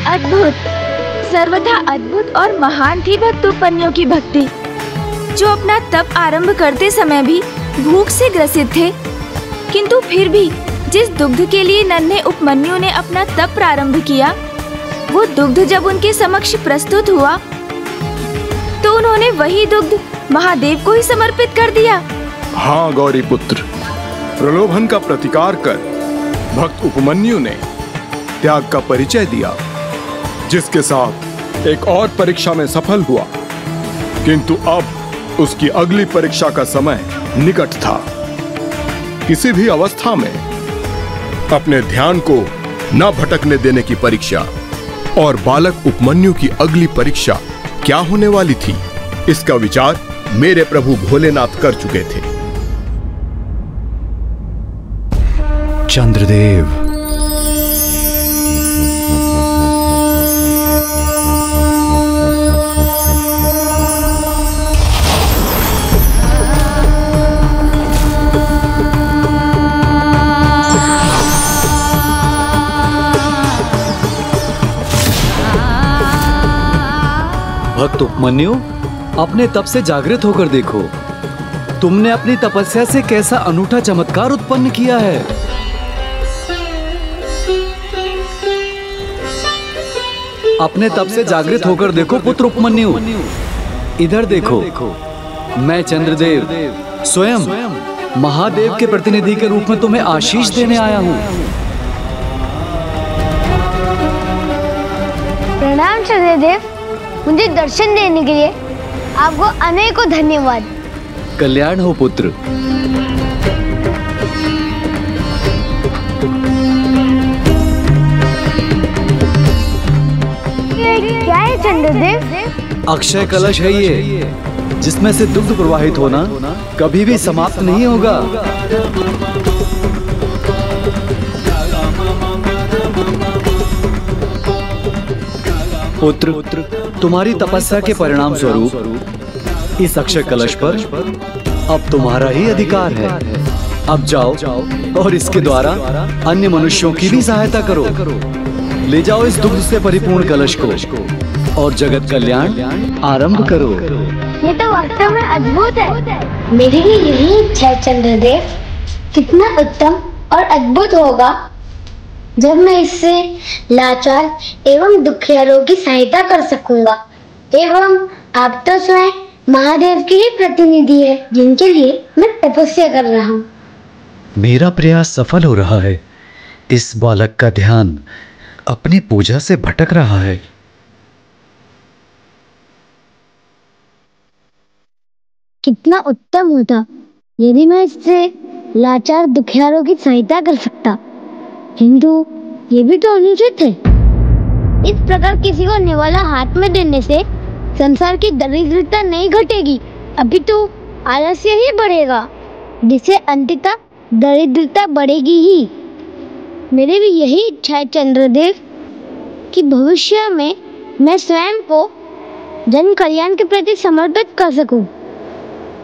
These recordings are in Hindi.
अद्भुत, सर्वथा अद्भुत और महान थी भक्त उपमन्यु की भक्ति, जो अपना तप आरंभ करते समय भी भूख से ग्रसित थे, किंतु फिर भी जिस दुग्ध के लिए नन्हे उपमन्यु ने अपना तप प्रारंभ किया, वो दुग्ध जब उनके समक्ष प्रस्तुत हुआ तो उन्होंने वही दुग्ध महादेव को ही समर्पित कर दिया। हाँ गौरी पुत्र, प्रलोभन का प्रतिकार कर भक्त उपमन्यु ने त्याग का परिचय दिया, जिसके साथ एक और परीक्षा में सफल हुआ, किंतु अब उसकी अगली परीक्षा का समय निकट था। किसी भी अवस्था में अपने ध्यान को न भटकने देने की परीक्षा, और बालक उपमन्यु की अगली परीक्षा क्या होने वाली थी, इसका विचार मेरे प्रभु भोलेनाथ कर चुके थे। चंद्रदेव, भक्त उपमन्यु, अपने तप से जागृत होकर देखो, तुमने अपनी तपस्या से कैसा अनूठा चमत्कार उत्पन्न किया है। अपने तप से जागृत होकर देखो पुत्र उपमन्यु, इधर देखो, मैं चंद्रदेव स्वयं महादेव के प्रतिनिधि के रूप में तुम्हें आशीष देने आया हूँ। प्रणाम चंद्रदेव, मुझे दर्शन देने के लिए आपको अनेकों धन्यवाद। कल्याण हो पुत्र। क्या है चंद्रदेव? अक्षय कलश है ये, जिसमें से दुग्ध प्रवाहित होना कभी भी समाप्त नहीं होगा। पुत्र, तुम्हारी तपस्या के परिणाम स्वरूप इस अक्षय कलश पर अब तुम्हारा ही अधिकार है। अब जाओ और इसके द्वारा अन्य मनुष्यों की भी सहायता करो। ले जाओ इस दुग्ध से परिपूर्ण कलश को और जगत कल्याण आरंभ करो। ये तो वास्तव में अद्भुत है। मेरी भी यही इच्छा है चंद्रदेव। कितना उत्तम और अद्भुत होगा जब मैं इससे लाचार एवं दुखियारों की सहायता कर सकूंगा। एवं आप तो स्वयं महादेव के ही प्रतिनिधि है, जिनके लिए मैं तपस्या कर रहा हूँ। मेरा प्रयास सफल हो रहा है। इस बालक का ध्यान अपनी पूजा से भटक रहा है। कितना उत्तम होता यदि मैं इससे लाचार दुखियारों की सहायता कर सकता, किंतु ये भी तो अनुचित है। इस प्रकार किसी को निवाला हाथ में देने से संसार की दरिद्रता नहीं घटेगी, अभी तो आलस्य ही बढ़ेगा, जिससे अंततः दरिद्रता बढ़ेगी ही। मेरी भी यही इच्छा है चंद्रदेव कि भविष्य में मैं स्वयं को जन कल्याण के प्रति समर्पित कर सकूं।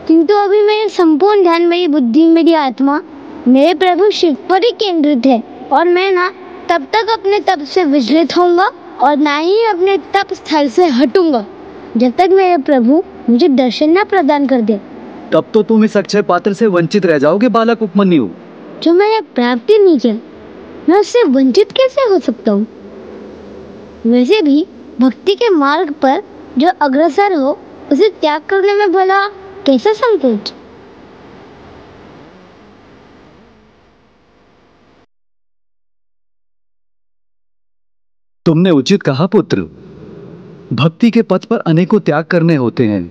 किंतु अभी मेरे संपूर्ण ध्यान, मेरी बुद्धि, मेरी आत्मा मेरे प्रभु शिव पर ही केंद्रित है, और मैं ना तब तक अपने तप से विचलित होऊंगा और ना ही अपने तप स्थल से हटूंगा जब तक मेरे प्रभु मुझे दर्शन न प्रदान कर दे। तब तो तुम इस अक्षय पात्र से वंचित रह जाओगे बालक उपमन्यु। जो मैंने प्राप्ति नहीं किया, मैं उससे वंचित कैसे हो सकता हूँ? वैसे भी भक्ति के मार्ग पर जो अग्रसर हो, उसे त्याग करने में भला कैसा संकोच? तुमने उचित कहा पुत्र। भक्ति के पथ पर अनेकों त्याग करने होते हैं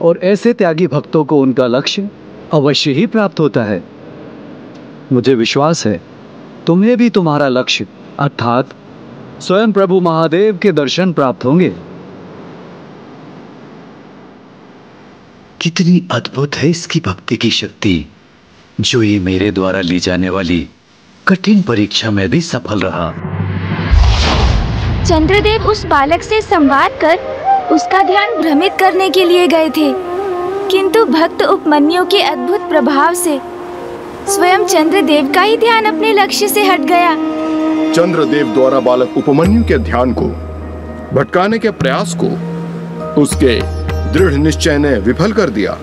और ऐसे त्यागी भक्तों को उनका लक्ष्य अवश्य ही प्राप्त होता है। मुझे विश्वास है तुम्हें भी तुम्हारा लक्ष्य अर्थात स्वयं प्रभु महादेव के दर्शन प्राप्त होंगे। कितनी अद्भुत है इसकी भक्ति की शक्ति, जो ये मेरे द्वारा ली जाने वाली कठिन परीक्षा में भी सफल रहा। चंद्रदेव उस बालक से संवाद कर उसका ध्यान भ्रमित करने के लिए गए थे, किंतु भक्त उपमन्यु के अद्भुत प्रभाव से स्वयं चंद्रदेव का ही ध्यान अपने लक्ष्य से हट गया। चंद्रदेव द्वारा बालक उपमन्यु के ध्यान को भटकाने के प्रयास को उसके दृढ़ निश्चय ने विफल कर दिया,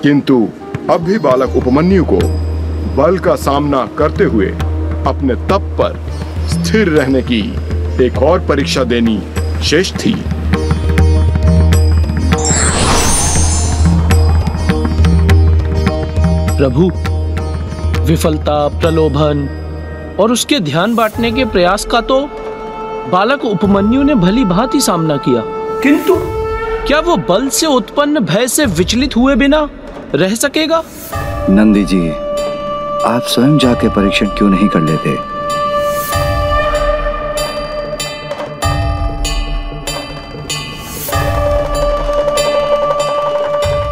किंतु अब भी बालक उपमन्यु को बल का सामना करते हुए अपने तप पर स्थिर रहने की एक और परीक्षा देनी शेष थी। प्रभु, विफलता, प्रलोभन और उसके ध्यान बांटने के प्रयास का तो बालक उपमन्यु ने भली भांति सामना किया, किंतु क्या वो बल से उत्पन्न भय से विचलित हुए बिना रह सकेगा? नंदी जी, आप स्वयं जाके परीक्षण क्यों नहीं कर लेते?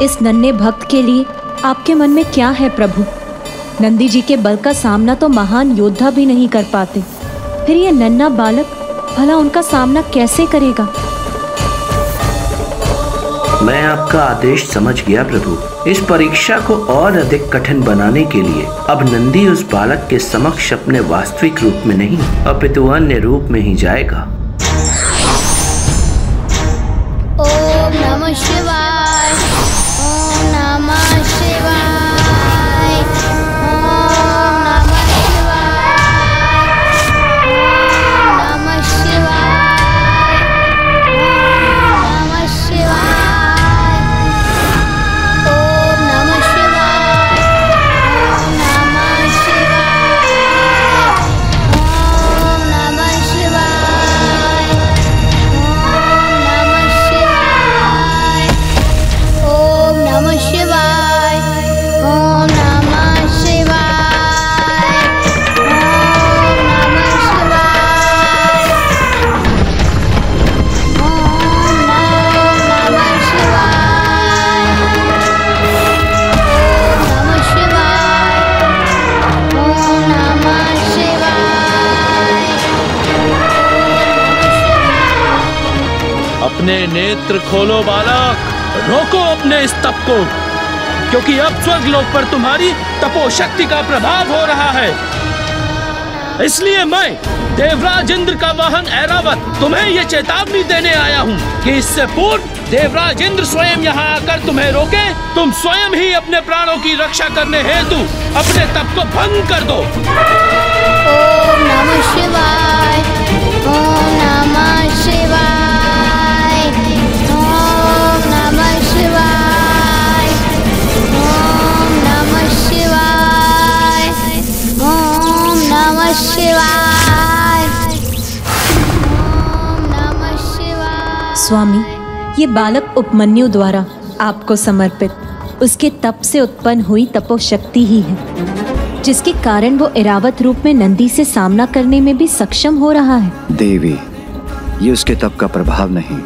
इस नन्हे भक्त के लिए आपके मन में क्या है प्रभु? नंदी जी के बल का सामना तो महान योद्धा भी नहीं कर पाते, फिर ये नन्हा बालक भला उनका सामना कैसे करेगा? मैं आपका आदेश समझ गया प्रभु। इस परीक्षा को और अधिक कठिन बनाने के लिए अब नंदी उस बालक के समक्ष अपने वास्तविक रूप में नहीं अपितु अन्य रूप में ही जाएगा। ओम नमः शिवाय, ओम नमः शिवाय, ओम नमः शिवाय, ओम नमः शिवाय, ओम नमः शिवाय, ओम नमः शिवाय, ओम नमः शिवाय, ओम नमः शिवाय, ओम नमः शिवाय, ओम नमः शिवाय, ओम नमः शिवाय, ओम नमः शिवाय, ओम नमः शिवाय। अपने नेत्र खोलो बालक, रोको अपने इस तप को, क्योंकि अब स्वर्गलोक पर तुम्हारी तपोशक्ति का प्रभाव हो रहा है। इसलिए मैं देवराज इंद्र का वाहन ऐरावत तुम्हें ये चेतावनी देने आया हूँ कि इससे पूर्व देवराज इंद्र स्वयं यहाँ आकर तुम्हें रोके, तुम स्वयं ही अपने प्राणों की रक्षा करने हेतु अपने तप को भंग कर दो। ओम नमः शिवाय, ओम नमः शिवाय, ओम नमः शिवाय, ओम नमः शिवाय, ओम नमः शिवाय, ओम नमः शिवाय। स्वामी, ये बालक उपमन्यु द्वारा आपको समर्पित उसके तप से उत्पन्न हुई तपोशक्ति ही है, जिसके कारण वो ऐरावत रूप में नंदी से सामना करने में भी सक्षम हो रहा है। देवी, ये उसके तप का प्रभाव नहीं,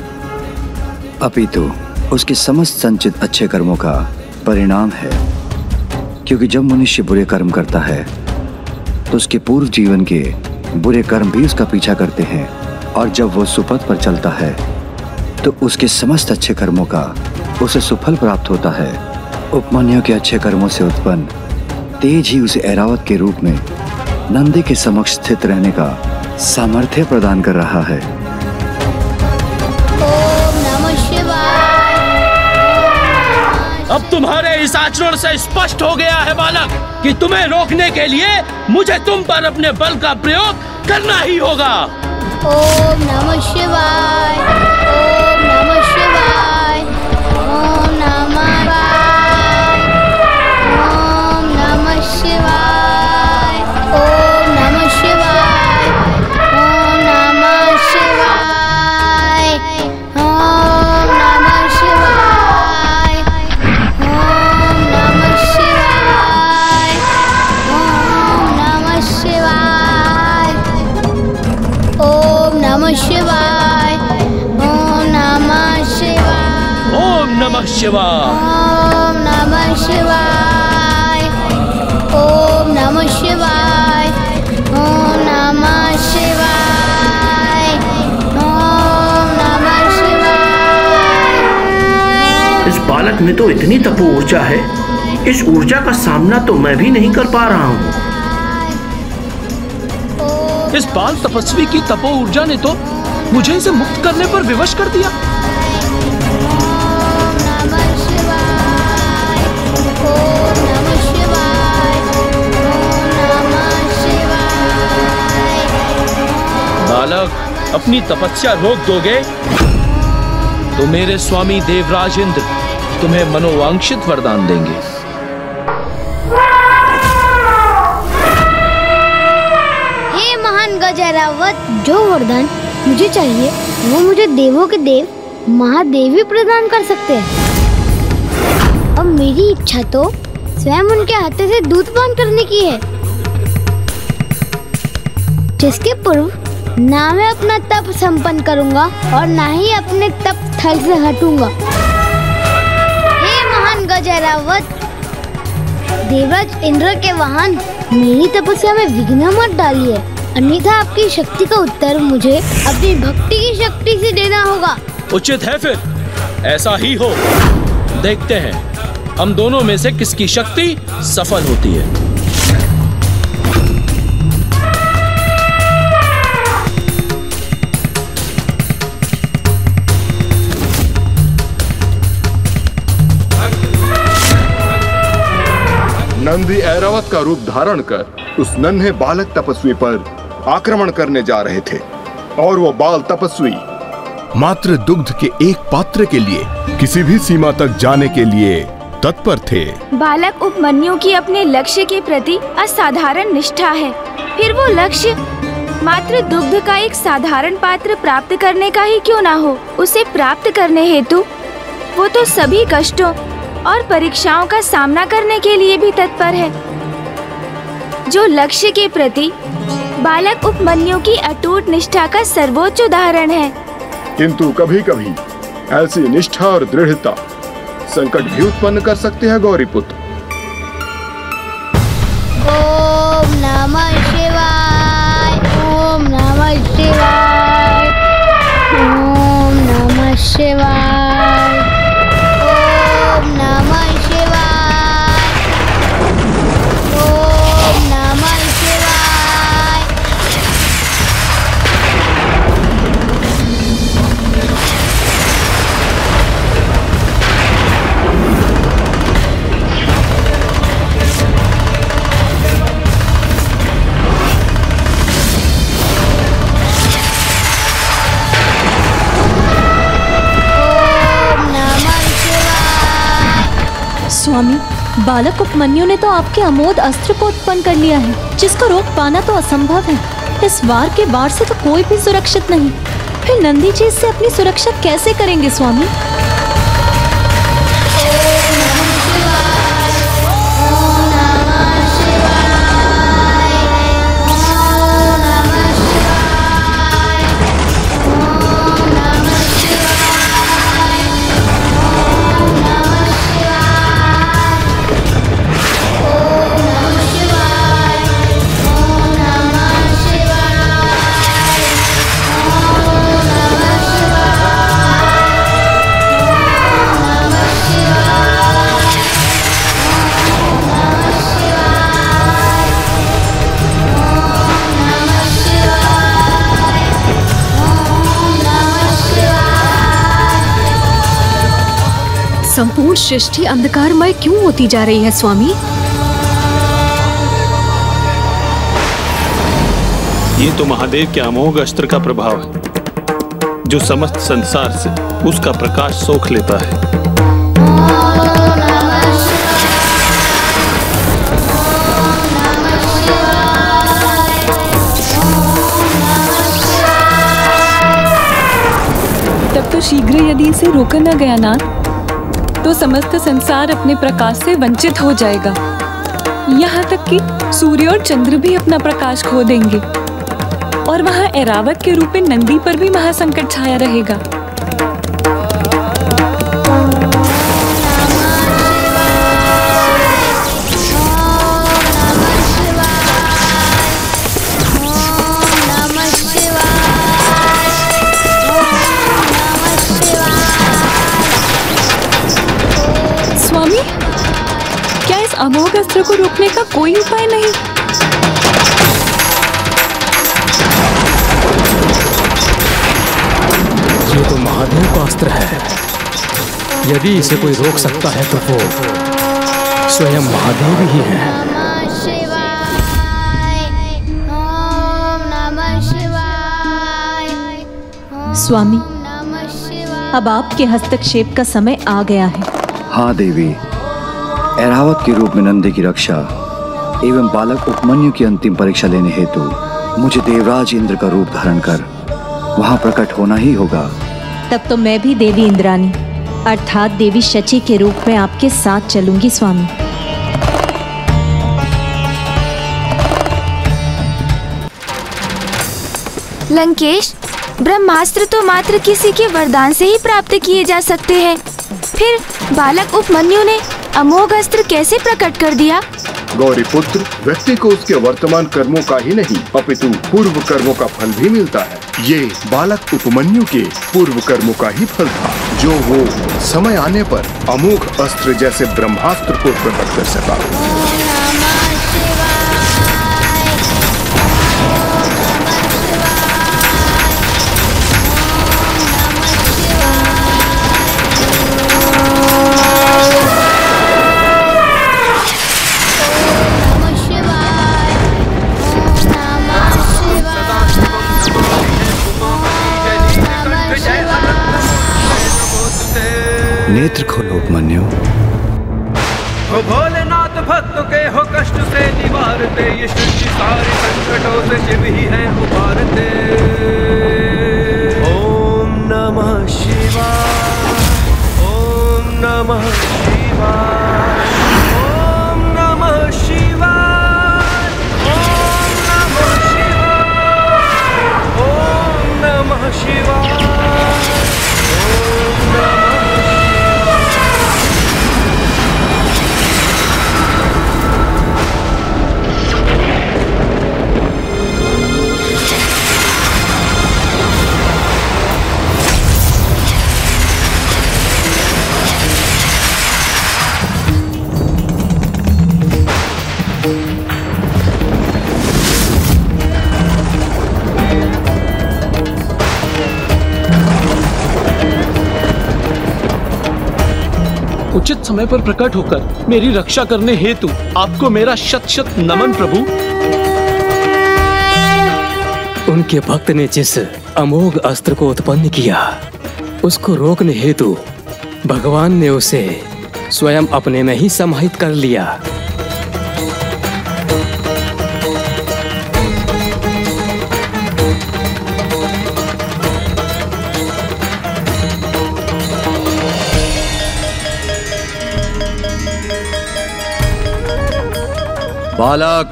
अपितु उसके समस्त संचित अच्छे कर्मों का परिणाम है। क्योंकि जब मनुष्य बुरे कर्म करता है तो उसके पूर्व जीवन के बुरे कर्म भी उसका पीछा करते हैं, और जब वो सुपथ पर चलता है तो उसके समस्त अच्छे कर्मों का उसे सुफल प्राप्त होता है। उपमन्यु के अच्छे कर्मों से उत्पन्न तेज ही उसे ऐरावत के रूप में नंदी के समक्ष स्थित रहने का सामर्थ्य प्रदान कर रहा है। ओम नमः शिवाय। अब तुम्हारे इस आचरण से स्पष्ट हो गया है बालक कि तुम्हें रोकने के लिए मुझे तुम पर अपने बल का प्रयोग करना ही होगा। ओम नमः शिवाय, ओम नमः शिवाय, ओम नमः शिवाय, ओम नमः शिवाय, ओम नमः नमः शिवाय। ओम नमः शिवाय। ओम नमः शिवाय। ओम नमः शिवाय। ओम नमः शिवाय। इस बालक में तो इतनी तपो ऊर्जा है, इस ऊर्जा का सामना तो मैं भी नहीं कर पा रहा हूँ। इस बाल तपस्वी की तपो ऊर्जा ने तो मुझे इसे मुक्त करने पर विवश कर दिया। बालक, अपनी तपस्या रोक दोगे तो मेरे स्वामी देवराज इंद्र तुम्हें मनोवांछित वरदान देंगे। हे महान गजरावत, जो वरदान मुझे चाहिए वो मुझे देवों के देव महादेव ही प्रदान कर सकते हैं। अब मेरी इच्छा तो स्वयं उनके हाथों से दूध पान करने की है, जिसके पूर्व ना मैं अपना तप संपन्न करूंगा और ना ही अपने तप स्थल से हटूंगा। हे महान गजरावत, देवराज इंद्र के वाहन, मेरी तपस्या में विघ्न मत डालिए, अन्यथा आपकी शक्ति का उत्तर मुझे अपनी भक्ति की शक्ति से देना होगा। उचित है, फिर ऐसा ही हो। देखते हैं हम दोनों में से किसकी शक्ति सफल होती है। नंदी ऐरावत का रूप धारण कर उस नन्हे बालक तपस्वी पर आक्रमण करने जा रहे थे और वो बाल तपस्वी मात्र दुग्ध के एक पात्र के लिए किसी भी सीमा तक जाने के लिए तत्पर थे। बालक उपमन्यु की अपने लक्ष्य के प्रति असाधारण निष्ठा है, फिर वो लक्ष्य मात्र दुग्ध का एक साधारण पात्र प्राप्त करने का ही क्यों ना हो, उसे प्राप्त करने हेतु वो तो सभी कष्टों और परीक्षाओं का सामना करने के लिए भी तत्पर है। जो लक्ष्य के प्रति बालक उपमन्यु की अटूट निष्ठा का सर्वोच्च उदाहरण है। किंतु कभी कभी ऐसी निष्ठा और दृढ़ता संकट भी उत्पन्न कर सकते हैं गौरीपुत्र। ओम नमः शिवाय। ओम नमः शिवाय। ओम नमः शिवाय। ओम नमः शिवाय। ओम नमः शिवाय। स्वामी, बालक उपमन्यु ने तो आपके अमोघ अस्त्र को उत्पन्न कर लिया है, जिसको रोक पाना तो असंभव है। इस वार के वार से तो कोई भी सुरक्षित नहीं, फिर नंदी जी इससे अपनी सुरक्षा कैसे करेंगे स्वामी? संपूर्ण सृष्टि अंधकारमय क्यों होती जा रही है स्वामी? ये तो महादेव के अमोघ अस्त्र का प्रभाव है, जो समस्त संसार से उसका प्रकाश सोख लेता है। तब तो शीघ्र यदि इसे रोका न गया ना, तो समस्त संसार अपने प्रकाश से वंचित हो जाएगा। यहाँ तक कि सूर्य और चंद्र भी अपना प्रकाश खो देंगे और वहाँ ऐरावत के रूप में नंदी पर भी महासंकट छाया रहेगा। अस्त्र को रोकने का कोई उपाय नहीं? ये तो महादेव का अस्त्र है। यदि इसे कोई रोक सकता है तो वो स्वयं महादेव ही है। स्वामी, अब आपके हस्तक्षेप का समय आ गया है। हाँ देवी, ऐरावत के रूप में नंदी की रक्षा एवं बालक उपमन्यु की अंतिम परीक्षा लेने हेतु मुझे देवराज इंद्र का रूप धारण कर वहां प्रकट होना ही होगा। तब तो मैं भी देवी इंद्रानी अर्थात देवी शची के रूप में आपके साथ चलूंगी स्वामी। लंकेश, ब्रह्मास्त्र तो मात्र किसी के वरदान से ही प्राप्त किए जा सकते हैं। फिर बालक उपमन्यु ने अमोघ अस्त्र कैसे प्रकट कर दिया? गौरी पुत्र, व्यक्ति को उसके वर्तमान कर्मों का ही नहीं अपितु पूर्व कर्मों का फल भी मिलता है। ये बालक उपमन्यु के पूर्व कर्मों का ही फल था, जो वो समय आने पर अमोघ अस्त्र जैसे ब्रह्मास्त्र को प्रकट कर सका। नेत्र खोलो उपमन्यु। हो भोलेनाथ भक्तों के हो कष्ट से निवारते, ये सृष्टि सारे संकटों से शिव ही है उबारते। ओम नमः शिवाय, ओम नमः शिवाय, ओम नमः शिवाय, ओम नमः शिवाय, ओम नमः शिवाय, ओम नमः उचित समय पर प्रकट होकर मेरी रक्षा करने हेतु आपको मेरा शत शत नमन प्रभु। उनके भक्त ने जिस अमोघ अस्त्र को उत्पन्न किया, उसको रोकने हेतु भगवान ने उसे स्वयं अपने में ही समाहित कर लिया। बालक,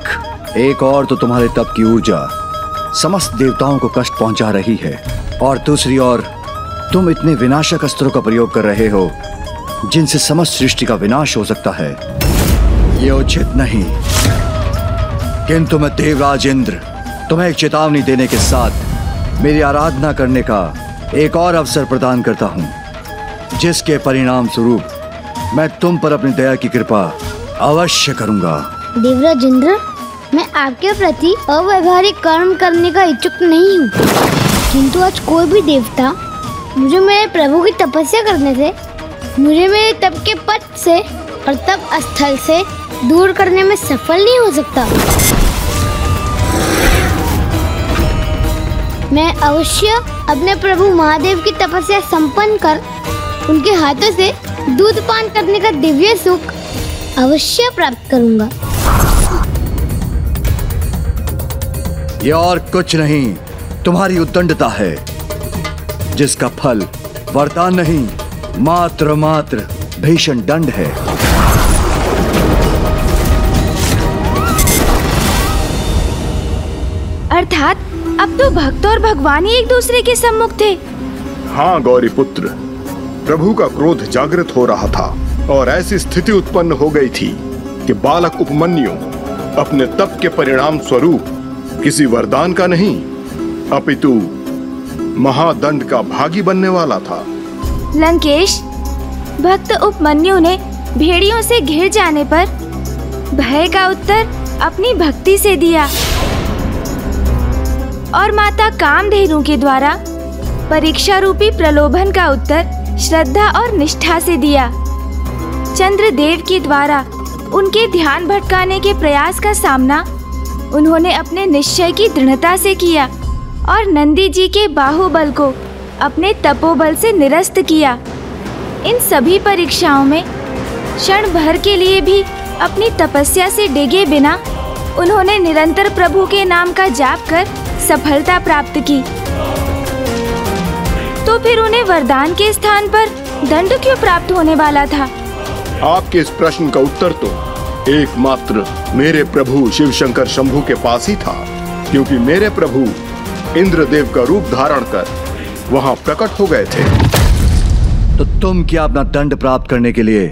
एक और तो तुम्हारे तप की ऊर्जा समस्त देवताओं को कष्ट पहुंचा रही है, और दूसरी ओर तुम इतने विनाशक अस्त्रों का प्रयोग कर रहे हो जिनसे समस्त सृष्टि का विनाश हो सकता है। ये उचित नहीं। किंतु मैं देवराज इंद्र तुम्हें एक चेतावनी देने के साथ मेरी आराधना करने का एक और अवसर प्रदान करता हूँ, जिसके परिणाम स्वरूप मैं तुम पर अपनी दया की कृपा अवश्य करूँगा। देवराज इंद्र, मैं आपके प्रति अव्यवहारिक कर्म करने का इच्छुक नहीं हूँ, किंतु आज कोई भी देवता मुझे मेरे प्रभु की तपस्या करने से, मुझे मेरे तप के पथ से और तप स्थल से दूर करने में सफल नहीं हो सकता। मैं अवश्य अपने प्रभु महादेव की तपस्या संपन्न कर उनके हाथों से दूध पान करने का दिव्य सुख अवश्य प्राप्त करूंगा। ये और कुछ नहीं, तुम्हारी उद्दंडता है, जिसका फल वरदान नहीं मात्र भीषण दंड है। अर्थात अब तो भक्त और भगवान ही एक दूसरे के सम्मुख थे। हाँ गौरी पुत्र, प्रभु का क्रोध जागृत हो रहा था और ऐसी स्थिति उत्पन्न हो गई थी कि बालक उपमन्यु अपने तप के परिणाम स्वरूप किसी वरदान का नहीं अपितु महादंड का भागी बनने वाला था। लंकेश, भक्त उपमन्यु ने भेड़ियों से घिर जाने पर भय का उत्तर अपनी भक्ति से दिया और माता कामधेनु के द्वारा परीक्षा रूपी प्रलोभन का उत्तर श्रद्धा और निष्ठा से दिया। चंद्रदेव के द्वारा उनके ध्यान भटकाने के प्रयास का सामना उन्होंने अपने निश्चय की दृढ़ता से किया और नंदी जी के बाहुबल को अपने तपोबल से निरस्त किया। इन सभी परीक्षाओं में क्षण भर के लिए भी अपनी तपस्या से डेगे बिना उन्होंने निरंतर प्रभु के नाम का जाप कर सफलता प्राप्त की। तो फिर उन्हें वरदान के स्थान पर दंड क्यों प्राप्त होने वाला था? आपके इस प्रश्न का उत्तर तो एकमात्र मेरे प्रभु शिव शंकर शंभु के पास ही था, क्योंकि मेरे प्रभु इंद्रदेव का रूप धारण कर वहाँ प्रकट हो गए थे। तो तुम क्या अपना दंड प्राप्त करने के लिए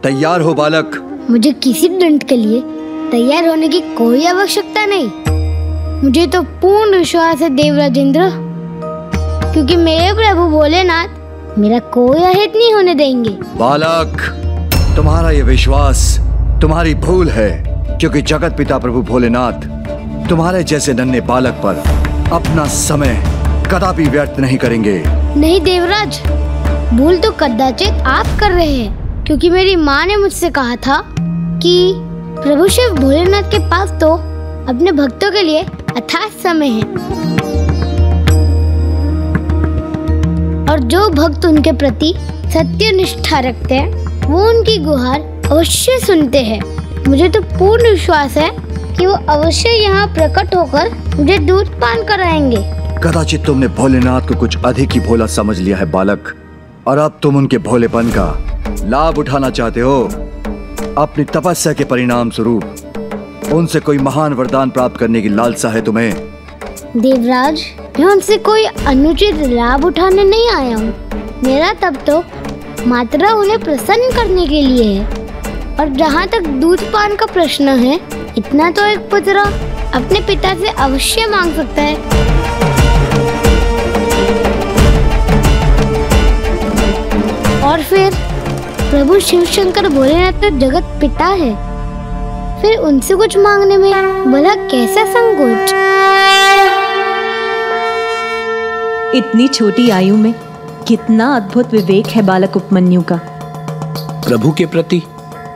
तैयार हो बालक? मुझे किसी दंड के लिए तैयार होने की कोई आवश्यकता नहीं। मुझे तो पूर्ण विश्वास है देवराज इंद्र, क्योंकि मेरे प्रभु भोलेनाथ मेरा कोई अहित नहीं होने देंगे। बालक, तुम्हारा ये विश्वास तुम्हारी भूल है, क्योंकि जगत पिता प्रभु भोलेनाथ तुम्हारे जैसे नन्हे बालक पर अपना समय कदापि व्यर्थ नहीं करेंगे। नहीं देवराज, भूल तो कदाचित आप कर रहे हैं, क्योंकि मेरी माँ ने मुझसे कहा था कि प्रभु शिव भोलेनाथ के पास तो अपने भक्तों के लिए अथाह समय है और जो भक्त उनके प्रति सत्य निष्ठा रखते हैं वो उनकी गुहार अवश्य सुनते हैं। मुझे तो पूर्ण विश्वास है कि वो अवश्य यहाँ प्रकट होकर मुझे दूध पान कराएंगे। कदाचित तुमने भोलेनाथ को कुछ अधिक ही भोला समझ लिया है बालक, और अब तुम उनके भोलेपन का लाभ उठाना चाहते हो। अपनी तपस्या के परिणाम स्वरूप उनसे कोई महान वरदान प्राप्त करने की लालसा है तुम्हें। देवराज, मैं उनसे कोई अनुचित लाभ उठाने नहीं आया हूँ। मेरा तब तो मात्र उन्हें प्रसन्न करने के लिए है। और जहाँ तक दूध पान का प्रश्न है, इतना तो एक पुत्र अपने पिता से अवश्य मांग सकता है। और फिर प्रभु शिव शंकर भोलेनाथ तो जगत पिता है, फिर उनसे कुछ मांगने में भला कैसा संकोच? इतनी छोटी आयु में कितना अद्भुत विवेक है बालक उपमन्यु का। प्रभु के प्रति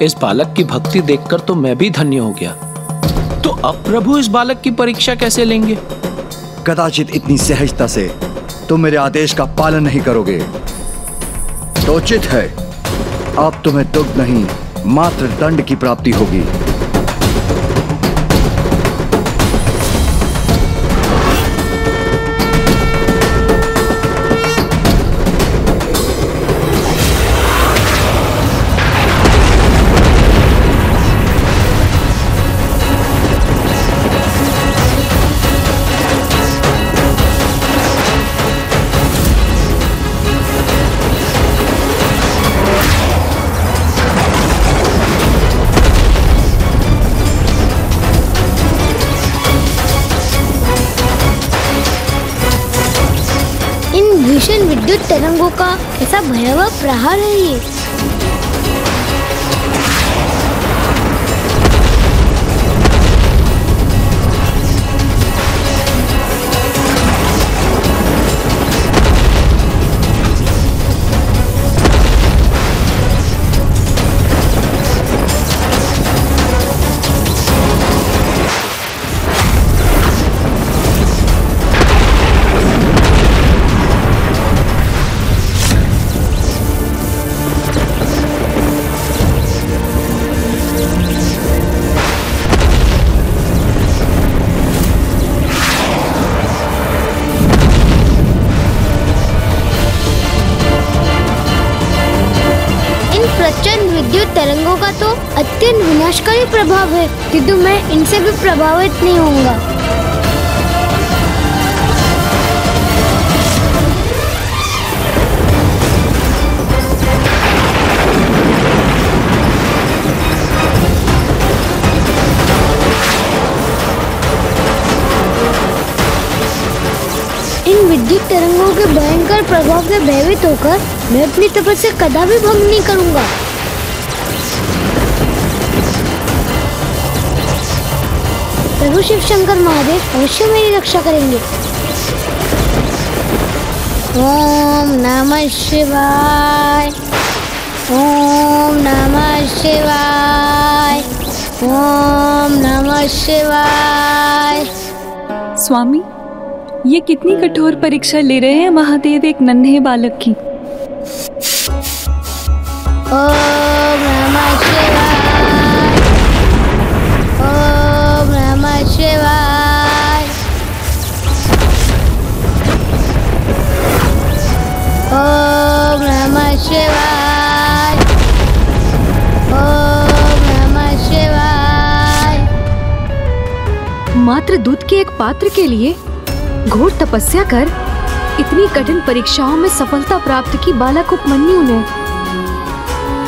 इस बालक की भक्ति देखकर तो मैं भी धन्य हो गया। तो अब प्रभु इस बालक की परीक्षा कैसे लेंगे? कदाचित इतनी सहजता से तुम मेरे आदेश का पालन नहीं करोगे तो उचित है अब तुम्हें दुख नहीं मात्र दंड की प्राप्ति होगी। भीषण विद्युत तरंगों का कैसा भयावह प्रहार है ये। तरंगों का तो अत्यंत विनाशकारी प्रभाव है, किंतु मैं इनसे भी प्रभावित नहीं होऊंगा। इन विद्युत तरंगों के भयंकर प्रभाव से भयभीत होकर मैं अपनी तपस्या कदापि भंग नहीं करूंगा। प्रभु शिव शंकर महादेव अवश्य मेरी रक्षा करेंगे। ओम नमः शिवाय, ओम नमः शिवाय, ओम नमः शिवाय। स्वामी, ये कितनी कठोर परीक्षा ले रहे हैं महादेव एक नन्हे बालक की। ओम नमः शिवाय, ओम नमः शिवाय, ओम नमः शिवाय, ओम नमः शिवाय। मात्र दूध के एक पात्र के लिए घोर तपस्या कर इतनी कठिन परीक्षाओं में सफलता प्राप्त की बालक उपमन्यु ने,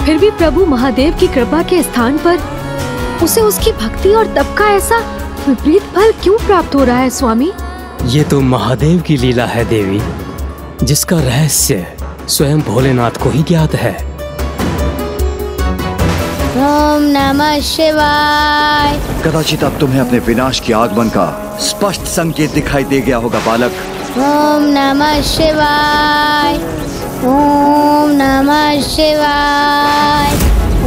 फिर भी प्रभु महादेव की कृपा के स्थान पर उसे उसकी भक्ति और तप का ऐसा विपरीत फल क्यों प्राप्त हो रहा है स्वामी? ये तो महादेव की लीला है देवी, जिसका रहस्य स्वयं भोलेनाथ को ही ज्ञात है। ओम नमः शिवाय। कदाचित अब तुम्हें अपने विनाश के आगमन का स्पष्ट संकेत दिखाई दे गया होगा बालक। ओम नमः शिवाय, ओम नमः शिवाय,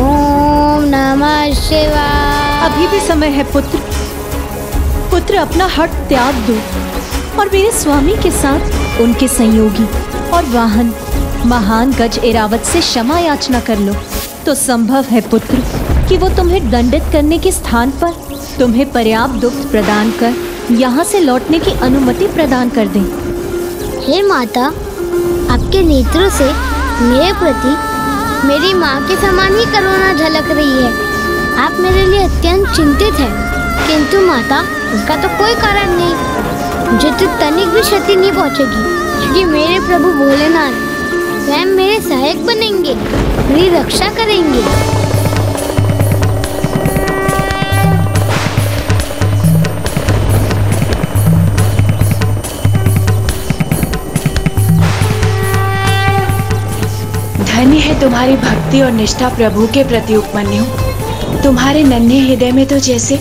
ओम नमः शिवाय। अभी भी समय है पुत्र। पुत्र अपना हठ त्याग दो और मेरे स्वामी के साथ उनके संयोगी और वाहन महान गज एरावत से क्षमा याचना कर लो, तो संभव है पुत्र कि वो तुम्हें दंडित करने के स्थान पर तुम्हें पर्याप्त दुग्ध प्रदान कर यहाँ से लौटने की अनुमति प्रदान कर दें। हे माता, आपके नेत्रों से मेरे प्रति मेरी माँ के समान ही करुणा झलक रही है। आप मेरे लिए अत्यंत चिंतित हैं, किंतु माता उसका तो कोई कारण नहीं। मुझे तो तनिक भी क्षति नहीं पहुँचेगी, क्योंकि मेरे प्रभु भोलेनाथ स्वयं मेरे सहायक बनेंगे, मेरी रक्षा करेंगे। धन्य है तुम्हारी भक्ति और निष्ठा प्रभु के प्रति उपमन्यु। तुम्हारे नन्हे हृदय में तो जैसे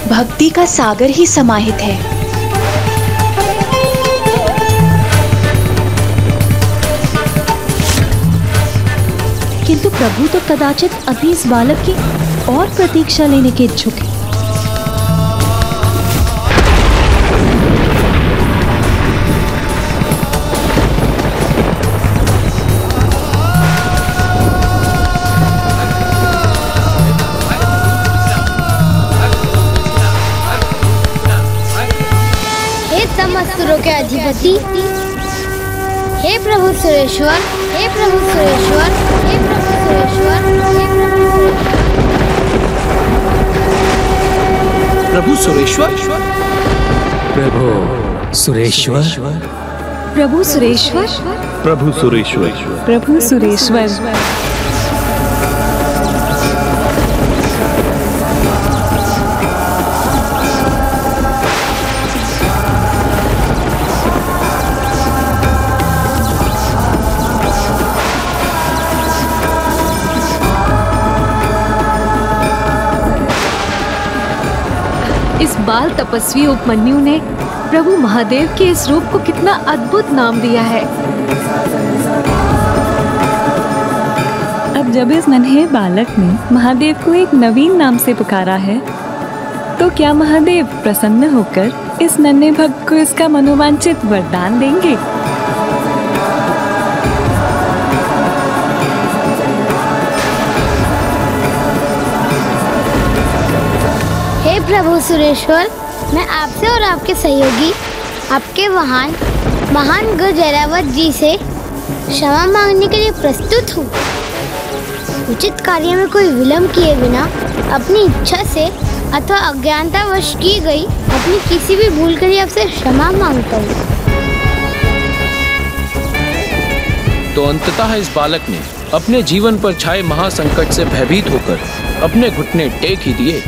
भक्ति का सागर ही समाहित है। किंतु प्रभु तो कदाचित अभी इस बालक की और प्रतीक्षा लेने के इच्छुक है। हे समस्त सुरों के अधिपति, हे प्रभु सुरेश्वर, हे प्रभु सुरेश्वर, हे प्रभु सुरेश्वर, हे प्रभु सुरेश्वर, प्रभु सुरेश्वर, प्रभु सुरेश्वर, प्रभु सुरेश्वर, प्रभु सुरेश्वर। इस बाल तपस्वी उपमन्यु ने प्रभु महादेव के इस रूप को कितना अद्भुत नाम दिया है। अब जब इस नन्हे बालक ने महादेव को एक नवीन नाम से पुकारा है, तो क्या महादेव प्रसन्न होकर इस नन्हे भक्त को इसका मनोवांछित वरदान देंगे? हे प्रभु सुरेश्वर, मैं आपसे और आपके सहयोगी, आपके वाहन महान गज एरावत जी से क्षमा मांगने के लिए प्रस्तुत हूँ। उचित कार्य में कोई विलंब किए बिना अपनी इच्छा से अथवा अज्ञानतावश की गई अपनी किसी भी भूल के लिए आपसे क्षमा मांगता हूँ। तो अंततः इस बालक ने अपने जीवन पर छाए महासंकट से भयभीत होकर अपने घुटने टेक ही दिए।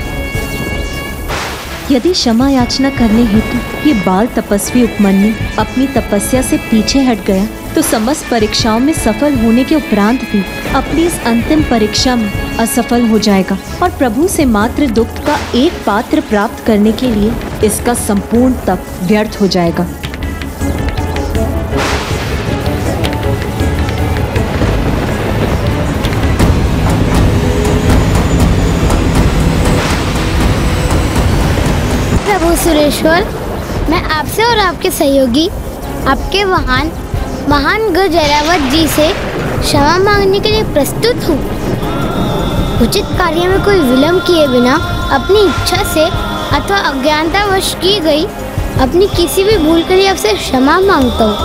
यदि क्षमा याचना करने हेतु ये बाल तपस्वी उपमन्यु अपनी तपस्या से पीछे हट गया, तो समस्त परीक्षाओं में सफल होने के उपरांत भी अपनी इस अंतिम परीक्षा में असफल हो जाएगा और प्रभु से मात्र दुग्ध का एक पात्र प्राप्त करने के लिए इसका संपूर्ण तप व्यर्थ हो जाएगा। प्रभु सुरेश्वर, मैं आपसे और आपके सहयोगी आपके महान गज ऐरावत जी से क्षमा मांगने के लिए प्रस्तुत हूँ। उचित कार्य में कोई विलंब किए बिना अपनी इच्छा से अथवा अज्ञानतावश की गई अपनी किसी भी भूल के लिए आपसे क्षमा मांगता हूँ।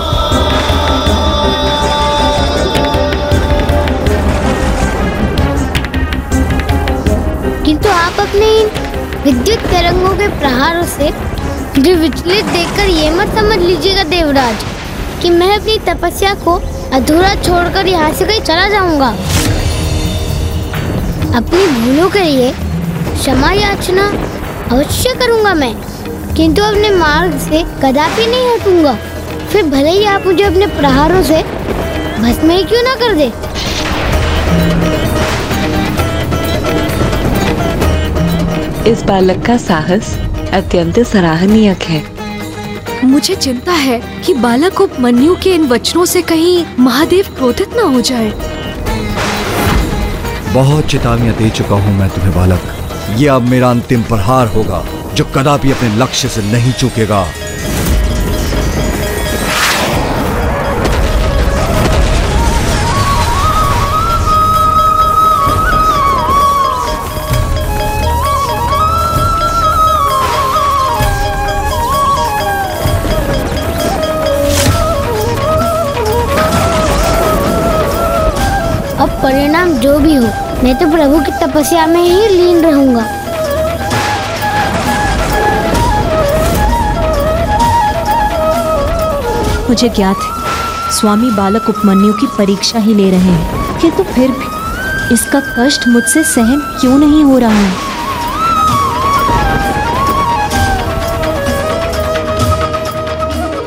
किंतु आप अपने इन विद्युत तरंगों के प्रहारों से मुझे विचलित देखकर ये मत समझ लीजिएगा देवराज कि मैं अपनी तपस्या को अधूरा छोड़कर यहाँ से कहीं चला जाऊंगा। अपनी भूलों के लिए क्षमा याचना अवश्य करूंगा मैं, किंतु अपने मार्ग से कदापि नहीं हटूंगा। फिर भले ही आप मुझे अपने प्रहारों से भस्म ही क्यों ना कर दे। इस बालक का साहस अत्यंत सराहनीय है। मुझे चिंता है कि बालक उपमन्यु के इन वचनों से कहीं महादेव क्रोधित न हो जाए। बहुत चेतावनियां दे चुका हूं मैं तुम्हें बालक। ये अब मेरा अंतिम प्रहार होगा जो कदापि अपने लक्ष्य से नहीं चूकेगा। अब परिणाम जो भी हो, मैं तो प्रभु की तपस्या में ही लीन रहूंगा। मुझे ज्ञात है स्वामी बालक उपमन्यु की परीक्षा ही ले रहे हैं, किंतु फिर भी इसका कष्ट मुझसे सहन क्यों नहीं हो रहा है।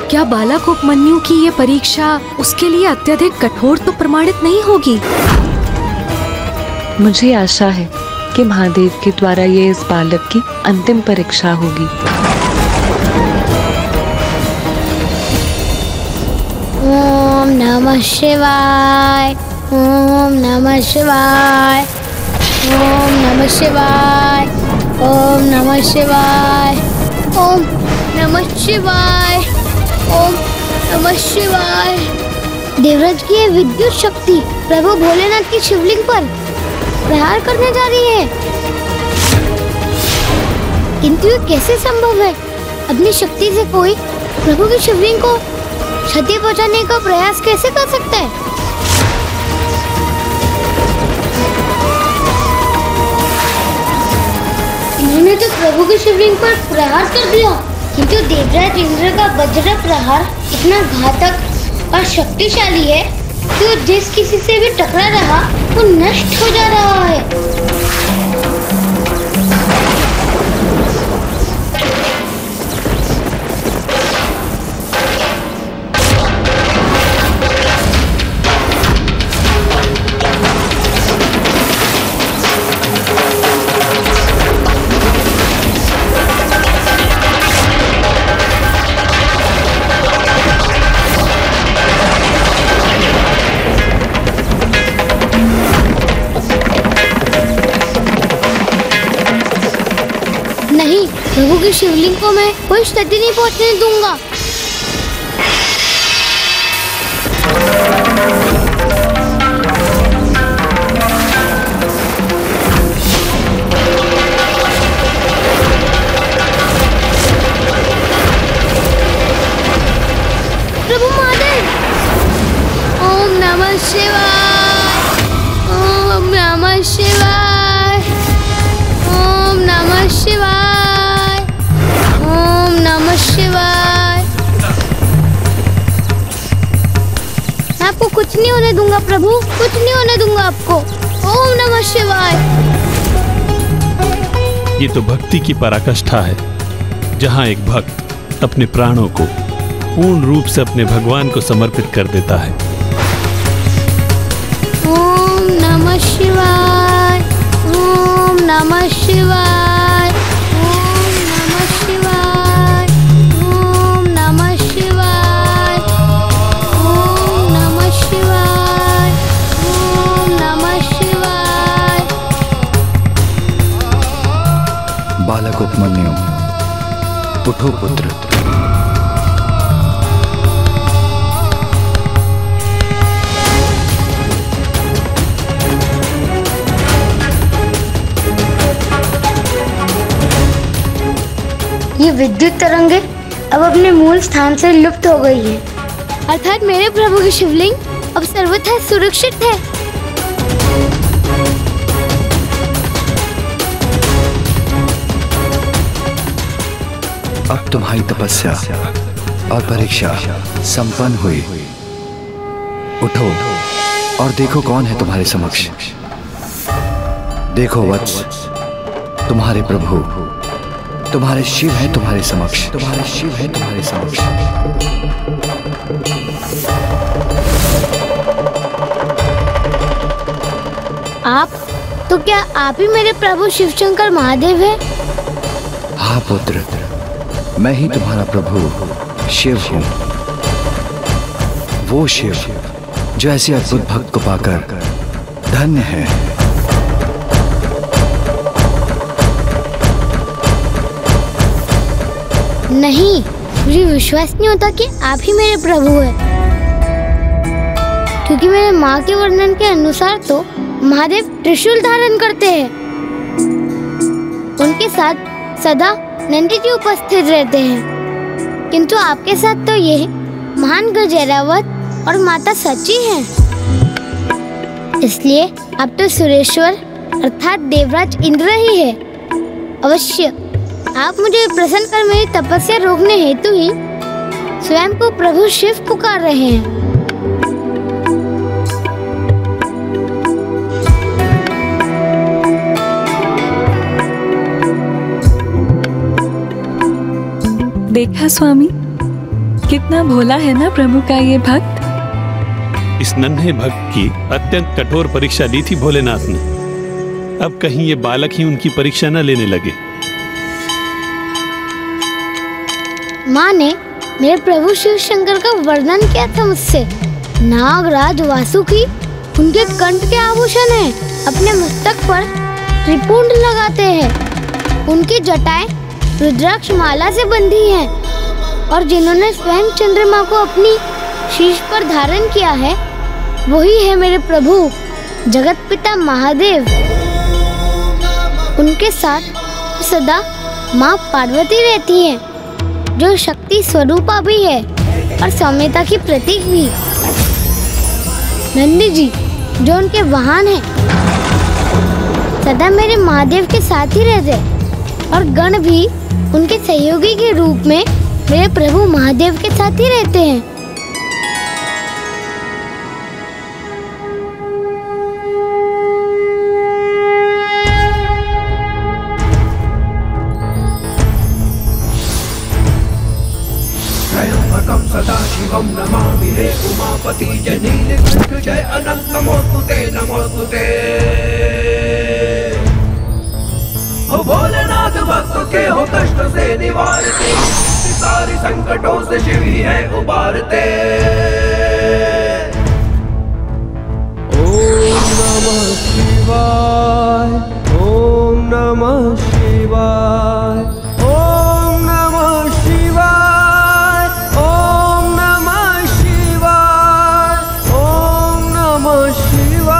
क्या बालक उपमन्यु की ये परीक्षा उसके लिए अत्यधिक कठोर तो प्रमाणित नहीं होगी? मुझे आशा है कि महादेव के द्वारा ये इस बालक की अंतिम परीक्षा होगी। ओम नमः शिवाय, ओम नमः शिवाय, ओम नमः शिवाय, ओम नमः शिवाय, ओम नमः शिवाय, ओम नमः शिवाय। देवराज की ये विद्युत शक्ति प्रभु भोलेनाथ की शिवलिंग पर प्रहार करने जा रही है, किंतु ये कैसे संभव है? अपनी शक्ति से कोई प्रभु की शिवलिंग को क्षति पहुंचाने का प्रयास कैसे कर सकता है? इन्होंने तो प्रभु की शिवलिंग पर प्रहार कर दिया, किंतु देवराज इंद्र का वज्र प्रहार इतना घातक और शक्तिशाली है कि वो जिस किसी से भी टकरा रहा वो नष्ट हो जा रहा है। नहीं, प्रभु की शिवलिंग को मैं कोई क्षति नहीं पहुंचने दूंगा। प्रभु महादेव, ओम नमः शिवाय, ओम नमः शिवाय, ओम नमः शिवाय, ओम नमः शिवाय। मैं आपको कुछ नहीं होने दूंगा प्रभु, कुछ नहीं होने दूंगा आपको। ओम नमः शिवाय। ये तो भक्ति की पराकाष्ठा है, जहाँ एक भक्त अपने प्राणों को पूर्ण रूप से अपने भगवान को समर्पित कर देता है। ओम नमः शिवाय, ओम नमः शिवाय, ओम नमः शिवाय, ओम नमः शिवाय, ओम नमः शिवाय, ओम नमः शिवाय। बालक उपमन्यु, उठो पुत्र। ये विद्युत तरंगे अब अपने मूल स्थान से लुप्त हो गई है, अर्थात मेरे प्रभु की शिवलिंग अब सर्वथा सुरक्षित है। अब तुम्हारी तपस्या और परीक्षा संपन्न हुई। उठो और देखो कौन है तुम्हारे समक्ष। देखो वत्स, तुम्हारे प्रभु, तुम्हारे शिव है तुम्हारे समक्ष, तुम्हारे शिव है तुम्हारे समक्ष। आप तो क्या आप ही मेरे प्रभु शिवशंकर महादेव है? हाँ पुत्र, मैं ही तुम्हारा प्रभु शिव हूँ। वो शिव जो ऐसे अद्भुत भक्त को पाकर धन्य है। नहीं, मुझे विश्वास नहीं होता कि आप ही मेरे प्रभु हैं, क्योंकि मेरे माँ के वर्णन के अनुसार तो महादेव त्रिशूल धारण करते हैं। उनके साथ सदा नंदी जी उपस्थित रहते हैं, किंतु आपके साथ तो ये महान गजरावत और माता सची हैं। इसलिए अब तो सुरेश्वर अर्थात देवराज इंद्र ही है। अवश्य आप मुझे प्रसन्न कर मेरी तपस्या रोकने हेतु ही स्वयं को प्रभु शिव पुकार रहे हैं। देखा स्वामी, कितना भोला है ना प्रभु का ये भक्त। इस नन्हे भक्त की अत्यंत कठोर परीक्षा ली थी भोलेनाथ ने। अब कहीं ये बालक ही उनकी परीक्षा न लेने लगे। माँ ने मेरे प्रभु शिव शंकर का वर्णन किया था मुझसे। नागराज वासुकी उनके कंठ के आभूषण हैं, अपने मस्तक पर त्रिपुंड लगाते हैं, उनकी जटाएं रुद्राक्ष माला से बंधी हैं, और जिन्होंने स्वयं चंद्रमा को अपनी शीश पर धारण किया है वही है मेरे प्रभु जगत पिता महादेव। उनके साथ सदा माँ पार्वती रहती हैं, जो शक्ति स्वरूपा भी है और सौम्यता की प्रतीक भी। नंदी जी जो उनके वाहन हैं, सदा मेरे महादेव के साथ ही रहते, और गण भी उनके सहयोगी के रूप में मेरे प्रभु महादेव के साथ ही रहते हैं। सदा शिवम नमामि हे उमापति जय नीलकंठ जय अनंत नमोस्तुते नमोस्तुते। हो भोलेनाथ भक्तों के हो कष्ट से निवारते, सारी संकटों से शिव ही है उबारते। ओम नमः शिवाय, ओम नमः शिवाय, ओम नमः शिवाय, ओम नमः शिवाय, ओम नमः शिवाय,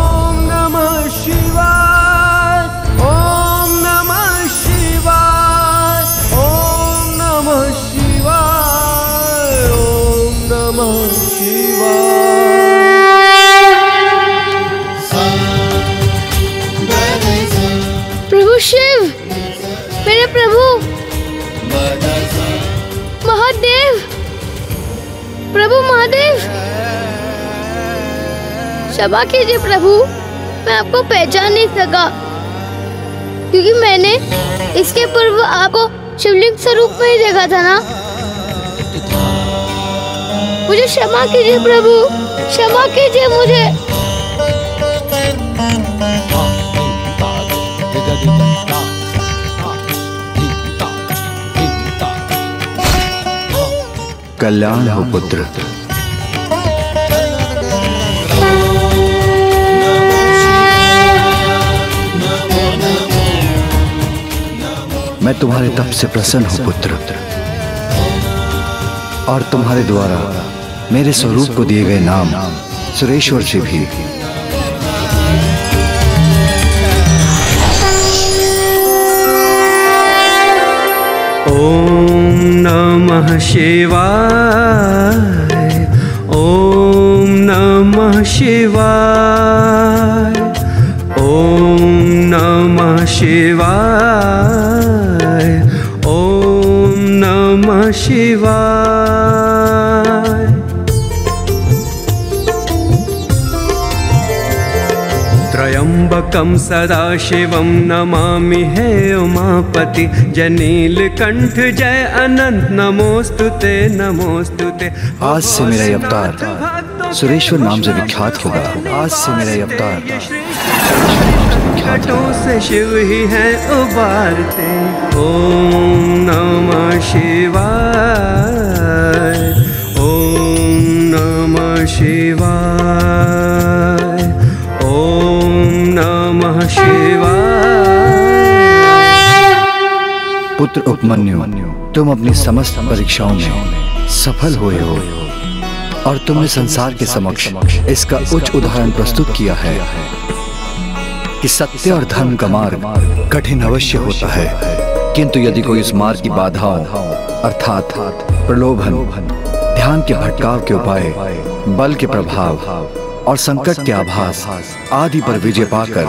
ओम नमः शिवाय, ओम नमः शिवाय, ओम नमः शिवाय, ओम नमः शिवाय। प्रभु शिव, मेरे प्रभु महादेव, प्रभु महादेव, क्षमा कीजिए प्रभु, मैं आपको पहचान नहीं सका। क्योंकि मैंने इसके पूर्व आपको शिवलिंग स्वरूप में ही देखा था ना। मुझे क्षमा कीजिए प्रभु, क्षमा कीजिए मुझे। कल्याण हो पुत्र। मैं तुम्हारे तप से प्रसन्न हूं पुत्र, और तुम्हारे द्वारा मेरे स्वरूप को दिए गए नाम सुरेश्वर से भी। ओम नमः शिवाय, ओम नमः शिवाय, ओम नमः शिवाय, ओम नमः शिवाय। त्र्यंबकं सदाशिवं नमामि हे उमापति। जनीलकंठ जय अनंत नमोस्तुते नमोस्तुते। आज से मेरा ये अवतार सुरेश्वर नाम से विख्यात होगा। आज से मेरा ये अवतार घटों से शिव ही है उबारते। ओम नमः शिवाय, ओम नमः शिवाय, ओम नमः शिवाय। पुत्र उपमन्यु, तुम अपनी समस्त परीक्षाओं में सफल हुए हो और तुमने संसार के समक्ष इसका उच्च उदाहरण प्रस्तुत किया है कि सत्य और धर्म का मार्ग कठिन अवश्य होता है, किंतु यदि कोई इस मार्ग की बाधाओं अर्थात प्रलोभन, ध्यान के भटकाव के उपाय, बल के प्रभाव और संकट के आभास आदि पर विजय पाकर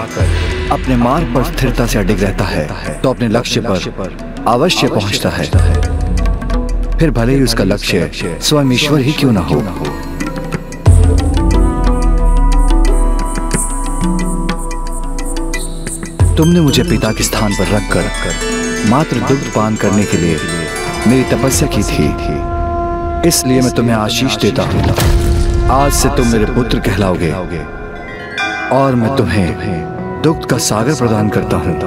अपने मार्ग पर स्थिरता से अडिग रहता है तो अपने लक्ष्य पर अवश्य पहुंचता है, फिर भले ही उसका लक्ष्य स्वयं ईश्वर ही क्यों न हो। तुमने मुझे पिता के स्थान पर रखकर मात्र दुग्ध पान करने के लिए मेरी तपस्या की थी, इसलिए मैं तुम्हें आशीष देता हूँ। आज से तुम मेरे पुत्र कहलाओगे और मैं तुम्हें दुग्ध का सागर प्रदान करता हूँ।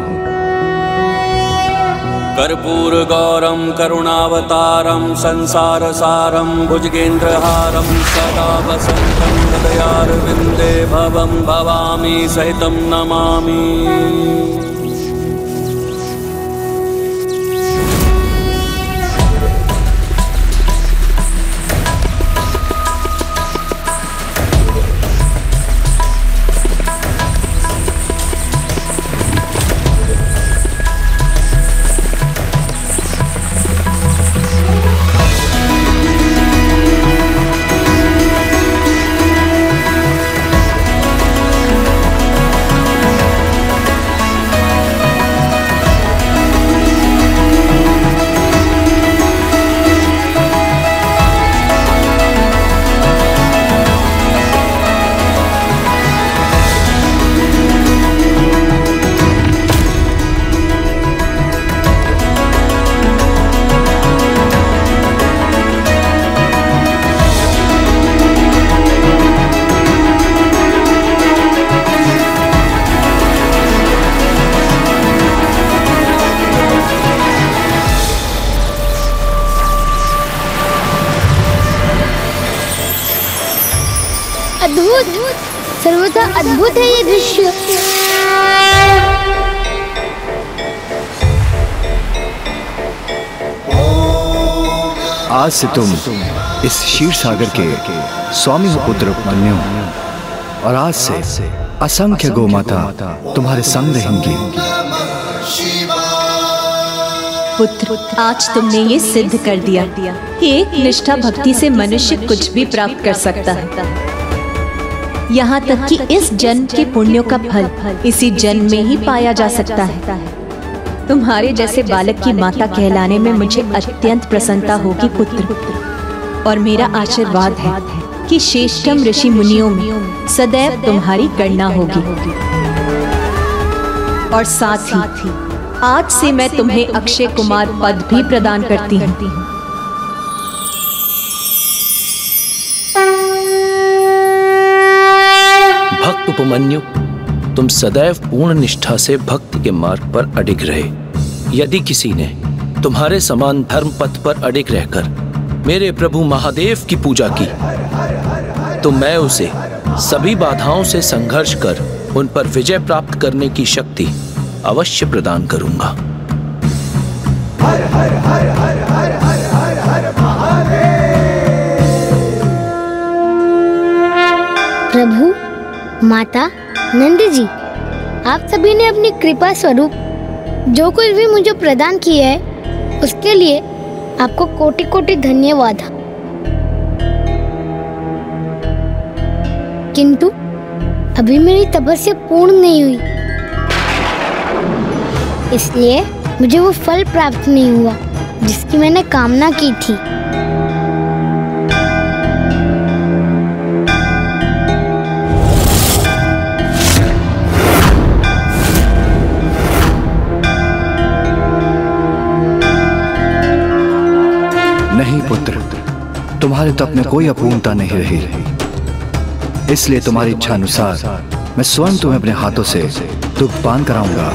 कर्पूर गौरम करुणावतारम संसार सारम भुजगेंद्रहारम सदा वसंतम हृदयारविंदे भवम भवामी सहितम नमामि। अद्भुत, सर्वथा अद्भुत है ये दृश्य। आज से तुम इस क्षीर सागर के स्वामी हो पुत्र उपमन्यु, और आज से असंख्य गोमाता तुम्हारे संग रहेंगी। पुत्र, आज तुमने ये सिद्ध कर दिया कि एक निष्ठा भक्ति से मनुष्य कुछ भी प्राप्त कर सकता है। यहाँ तक कि इस जन्म के पुण्यों का फल इसी जन्म में ही पाया जा सकता है। तुम्हारे जैसे बालक की माता कहलाने में मुझे अत्यंत प्रसन्नता होगी पुत्र, और मेरा आशीर्वाद है कि श्रेष्ठतम ऋषि मुनियों में सदैव तुम्हारी गणना होगी, और साथ ही आज से मैं तुम्हें अक्षय कुमार पद भी प्रदान करती हूँ। भक्त उपमन्यु, तुम सदैव पूर्ण निष्ठा से भक्ति के मार्ग पर अडिग रहे। यदि किसी ने तुम्हारे समान धर्म पथ पर अडिग रहकर मेरे प्रभु महादेव की पूजा की, तो मैं उसे सभी बाधाओं से संघर्ष कर उन पर विजय प्राप्त करने की शक्ति अवश्य प्रदान करूंगा। हर हर हर हर हर हर हर हर महादेव। प्रभु, माता, नंद जी, आप सभी ने अपनी कृपा स्वरूप जो कुछ भी मुझे प्रदान किया है, उसके लिए आपको कोटि कोटि धन्यवाद। किंतु अभी मेरी तपस्या पूर्ण नहीं हुई, इसलिए मुझे वो फल प्राप्त नहीं हुआ जिसकी मैंने कामना की थी। नहीं पुत्र, तुम्हारे तप में कोई अपूर्णता नहीं रही, इसलिए तुम्हारी इच्छा अनुसार मैं स्वयं तुम्हें अपने हाथों से दुग्ध पान कराऊंगा।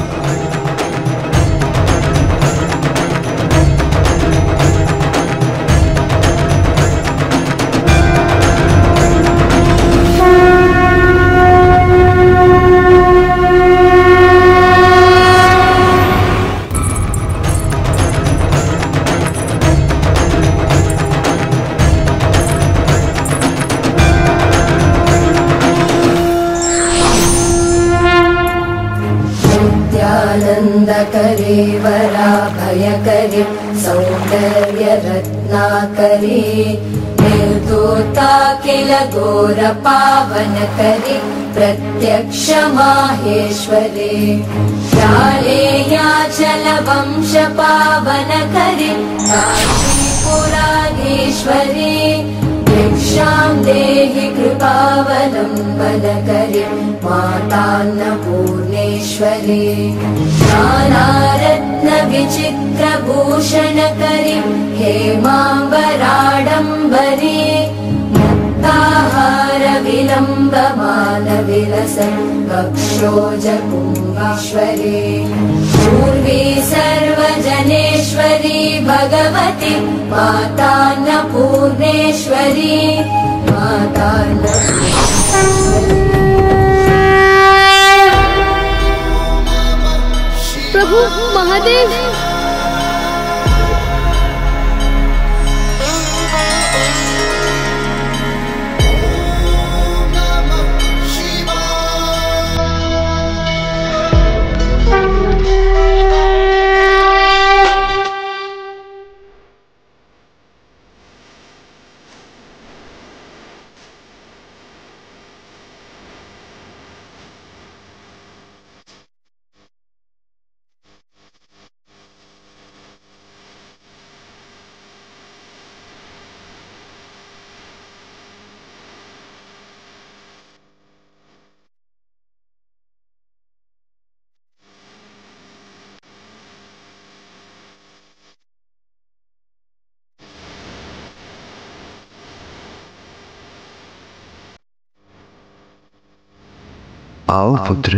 करे वराभयकरे सौंदर्य रत्नाकरे निर्दोता किल घोर पावन करे प्रत्यक्ष माहेश्वरे जालेयाचल वंश पावन करे काशीपुराधीश्वरे भिक्षां देहि कृपावलम्बन करे मातान्नपूर्णेश्वरे नानारत्न विचित्र भूषण करे हेमाम्बराडम्बरे मुक्ताहार विलम्बमान विलसन् वक्षोजकुम्भेश्वरे पूर्वी सर्वजनेश्वरी भगवती मातान्नपूर्णेश्वरी प्रभु महादेव, आओ पुत्र।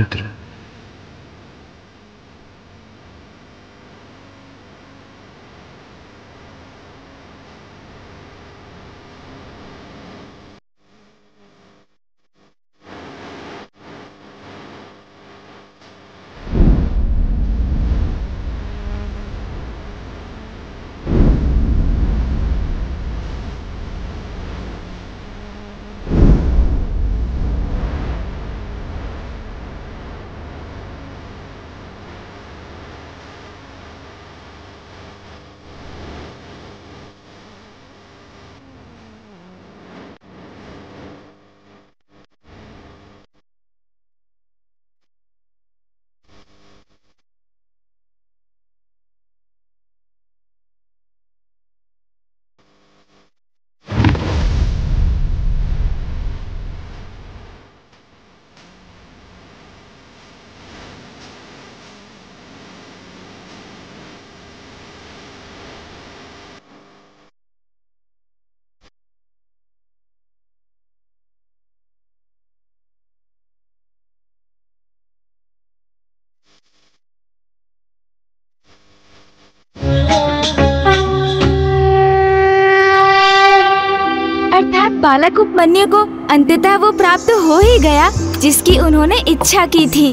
बालक उपमन्यु को अंततः वो प्राप्त हो ही गया जिसकी उन्होंने इच्छा की थी।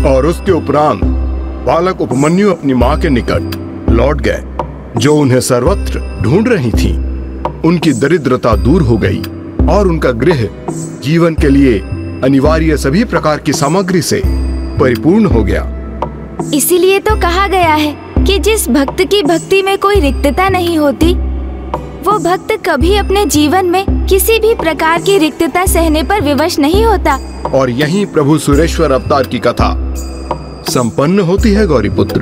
और उसके उपरांत बालक उपमन्यु अपनी माँ के निकट लौट गए, जो उन्हें सर्वत्र ढूंढ रही थी। उनकी दरिद्रता दूर हो गई और उनका गृह जीवन के लिए अनिवार्य सभी प्रकार की सामग्री से परिपूर्ण हो गया। इसीलिए तो कहा गया है कि जिस भक्त की भक्ति में कोई रिक्तता नहीं होती, वो भक्त कभी अपने जीवन में किसी भी प्रकार की रिक्तता सहने पर विवश नहीं होता। और यहीं प्रभु सुरेश्वर अवतार की कथा संपन्न होती है गौरीपुत्र।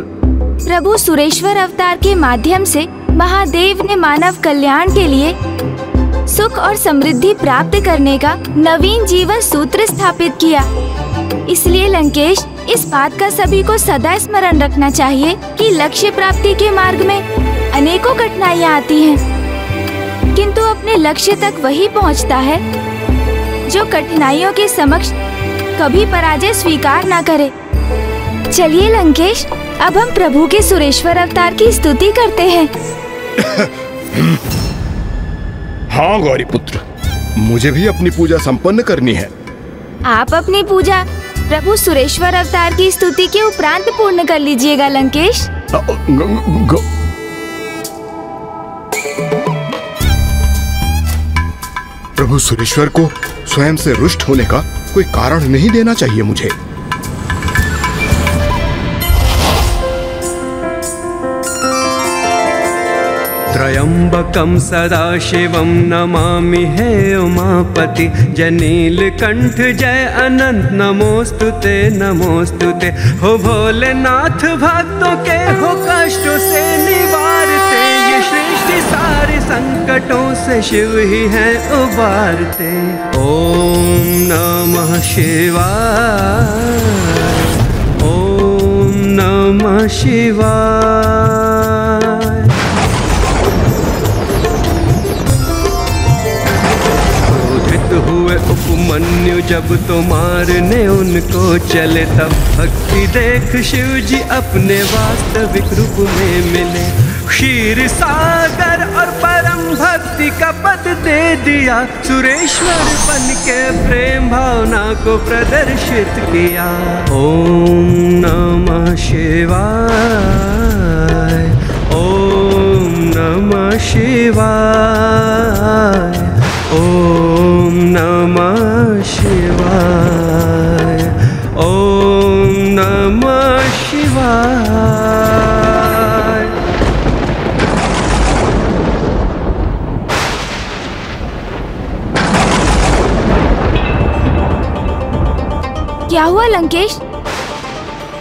प्रभु सुरेश्वर अवतार के माध्यम से महादेव ने मानव कल्याण के लिए सुख और समृद्धि प्राप्त करने का नवीन जीवन सूत्र स्थापित किया। इसलिए लंकेश, इस बात का सभी को सदा स्मरण रखना चाहिए कि लक्ष्य प्राप्ति के मार्ग में अनेकों कठिनाइयाँ आती हैं, किंतु अपने लक्ष्य तक वही पहुँचता है जो कठिनाइयों के समक्ष कभी पराजय स्वीकार न करे। चलिए लंकेश, अब हम प्रभु के सुरेश्वर अवतार की स्तुति करते हैं। हाँ गौरीपुत्र, मुझे भी अपनी पूजा संपन्न करनी है। आप अपनी पूजा प्रभु सुरेश्वर अवतार की स्तुति के उपरांत पूर्ण कर लीजिएगा लंकेश। प्रभु सुरेश्वर को स्वयं से रुष्ट होने का कोई कारण नहीं देना चाहिए मुझे। त्र्यंबकं सदाशिवं नमामि हे उमापति, जनीलकंठ जय अनंत नमोस्तुते नमोस्तुते। हो भोलेनाथ भक्तों के हो कष्टों से निवारते, ये सृष्टि सारे संकटों से शिव ही हैं उबारते। ओम नमः शिवाय, ओम नमः शिवाय। हुए उपमन्यु जब तो मारने उनको चले, तब भक्ति देख शिव जी अपने वास्तविक रूप में मिले। क्षीर सागर और परम भक्ति का पद दे दिया, सुरेश्वर बन के प्रेम भावना को प्रदर्शित किया। ओम नमः शिवाय, ओम नमः शिवाय, ओम नमः शिवाय, ओम नमः शिवाय। क्या हुआ लंकेश?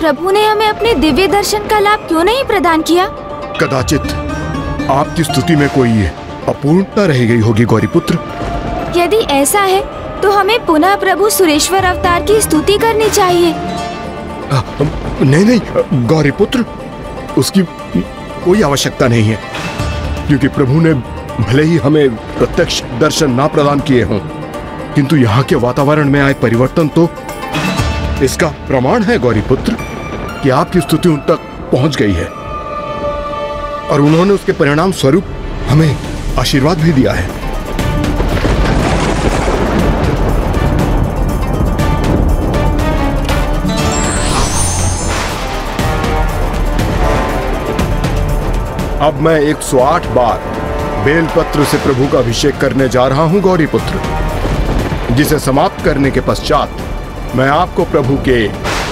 प्रभु ने हमें अपने दिव्य दर्शन का लाभ क्यों नहीं प्रदान किया? कदाचित आपकी स्तुति में कोई अपूर्णता रह गई होगी गौरीपुत्र। यदि ऐसा है तो हमें पुनः प्रभु सुरेश्वर अवतार की स्तुति करनी चाहिए। नहीं नहीं गौरीपुत्र, उसकी कोई आवश्यकता नहीं है, क्योंकि प्रभु ने भले ही हमें प्रत्यक्ष दर्शन ना प्रदान किए हों, किंतु यहाँ के वातावरण में आए परिवर्तन तो इसका प्रमाण है गौरीपुत्र कि आपकी स्तुति उन तक पहुंच गई है और उन्होंने उसके परिणाम स्वरूप हमें आशीर्वाद भी दिया है। अब मैं 108 बार बेलपत्र से प्रभु का अभिषेक करने जा रहा हूं गौरीपुत्र, जिसे समाप्त करने के पश्चात मैं आपको प्रभु के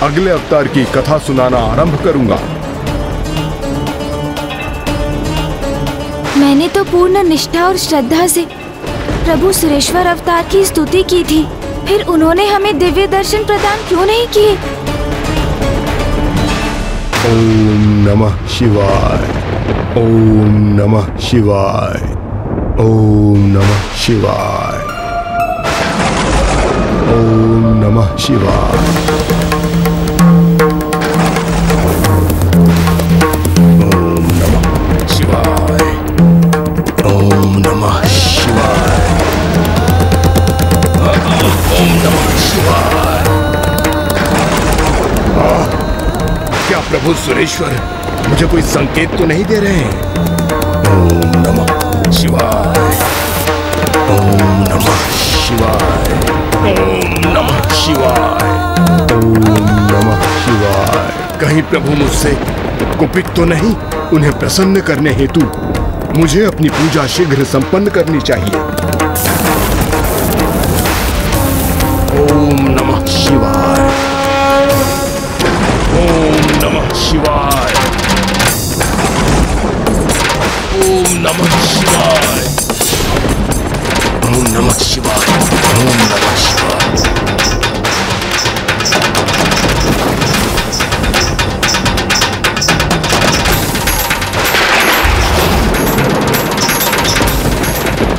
अगले अवतार की कथा सुनाना आरंभ करूंगा। मैंने तो पूर्ण निष्ठा और श्रद्धा से प्रभु सुरेश्वर अवतार की स्तुति की थी, फिर उन्होंने हमें दिव्य दर्शन प्रदान क्यों नहीं किए? ओम नमः शिवाय, ओम नमः शिवाय, ओम नमः शिवाय, ओम नमः शिवाय। ओम नमः शिवाय, ओम नमः शिवाय, ओम नमः शिवाय। क्या प्रभु सुरेश्वर मुझे कोई संकेत तो नहीं दे रहे हैं? ओम नमः शिवाय। ओम नमः शिवाय। ओम नमः शिवाय। ओम नमः शिवाय। कहीं प्रभु मुझसे कुपित तो नहीं? उन्हें प्रसन्न करने हेतु मुझे अपनी पूजा शीघ्र संपन्न करनी चाहिए। ओम नमः शिवाय। ओम नमः शिवाय। ओम नमः शिवाय। ओम नमः शिवाय। ओम नमः शिवाय।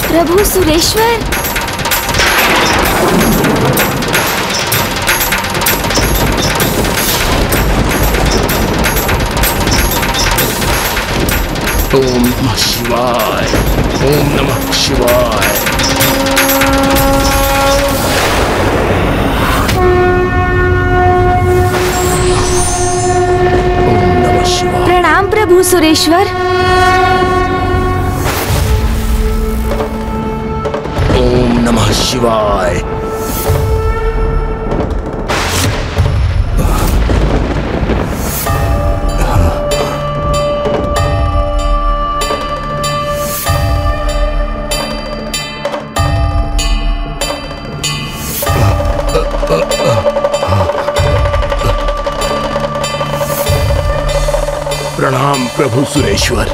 प्रभु सुरेश्वर, ओम नमः शिवाय। ओम नमः शिवाय। ओम नमः शिवाय। प्रणाम प्रभु सुरेश्वर। ओम नमः शिवाय। प्रणाम प्रभु सुरेश्वर।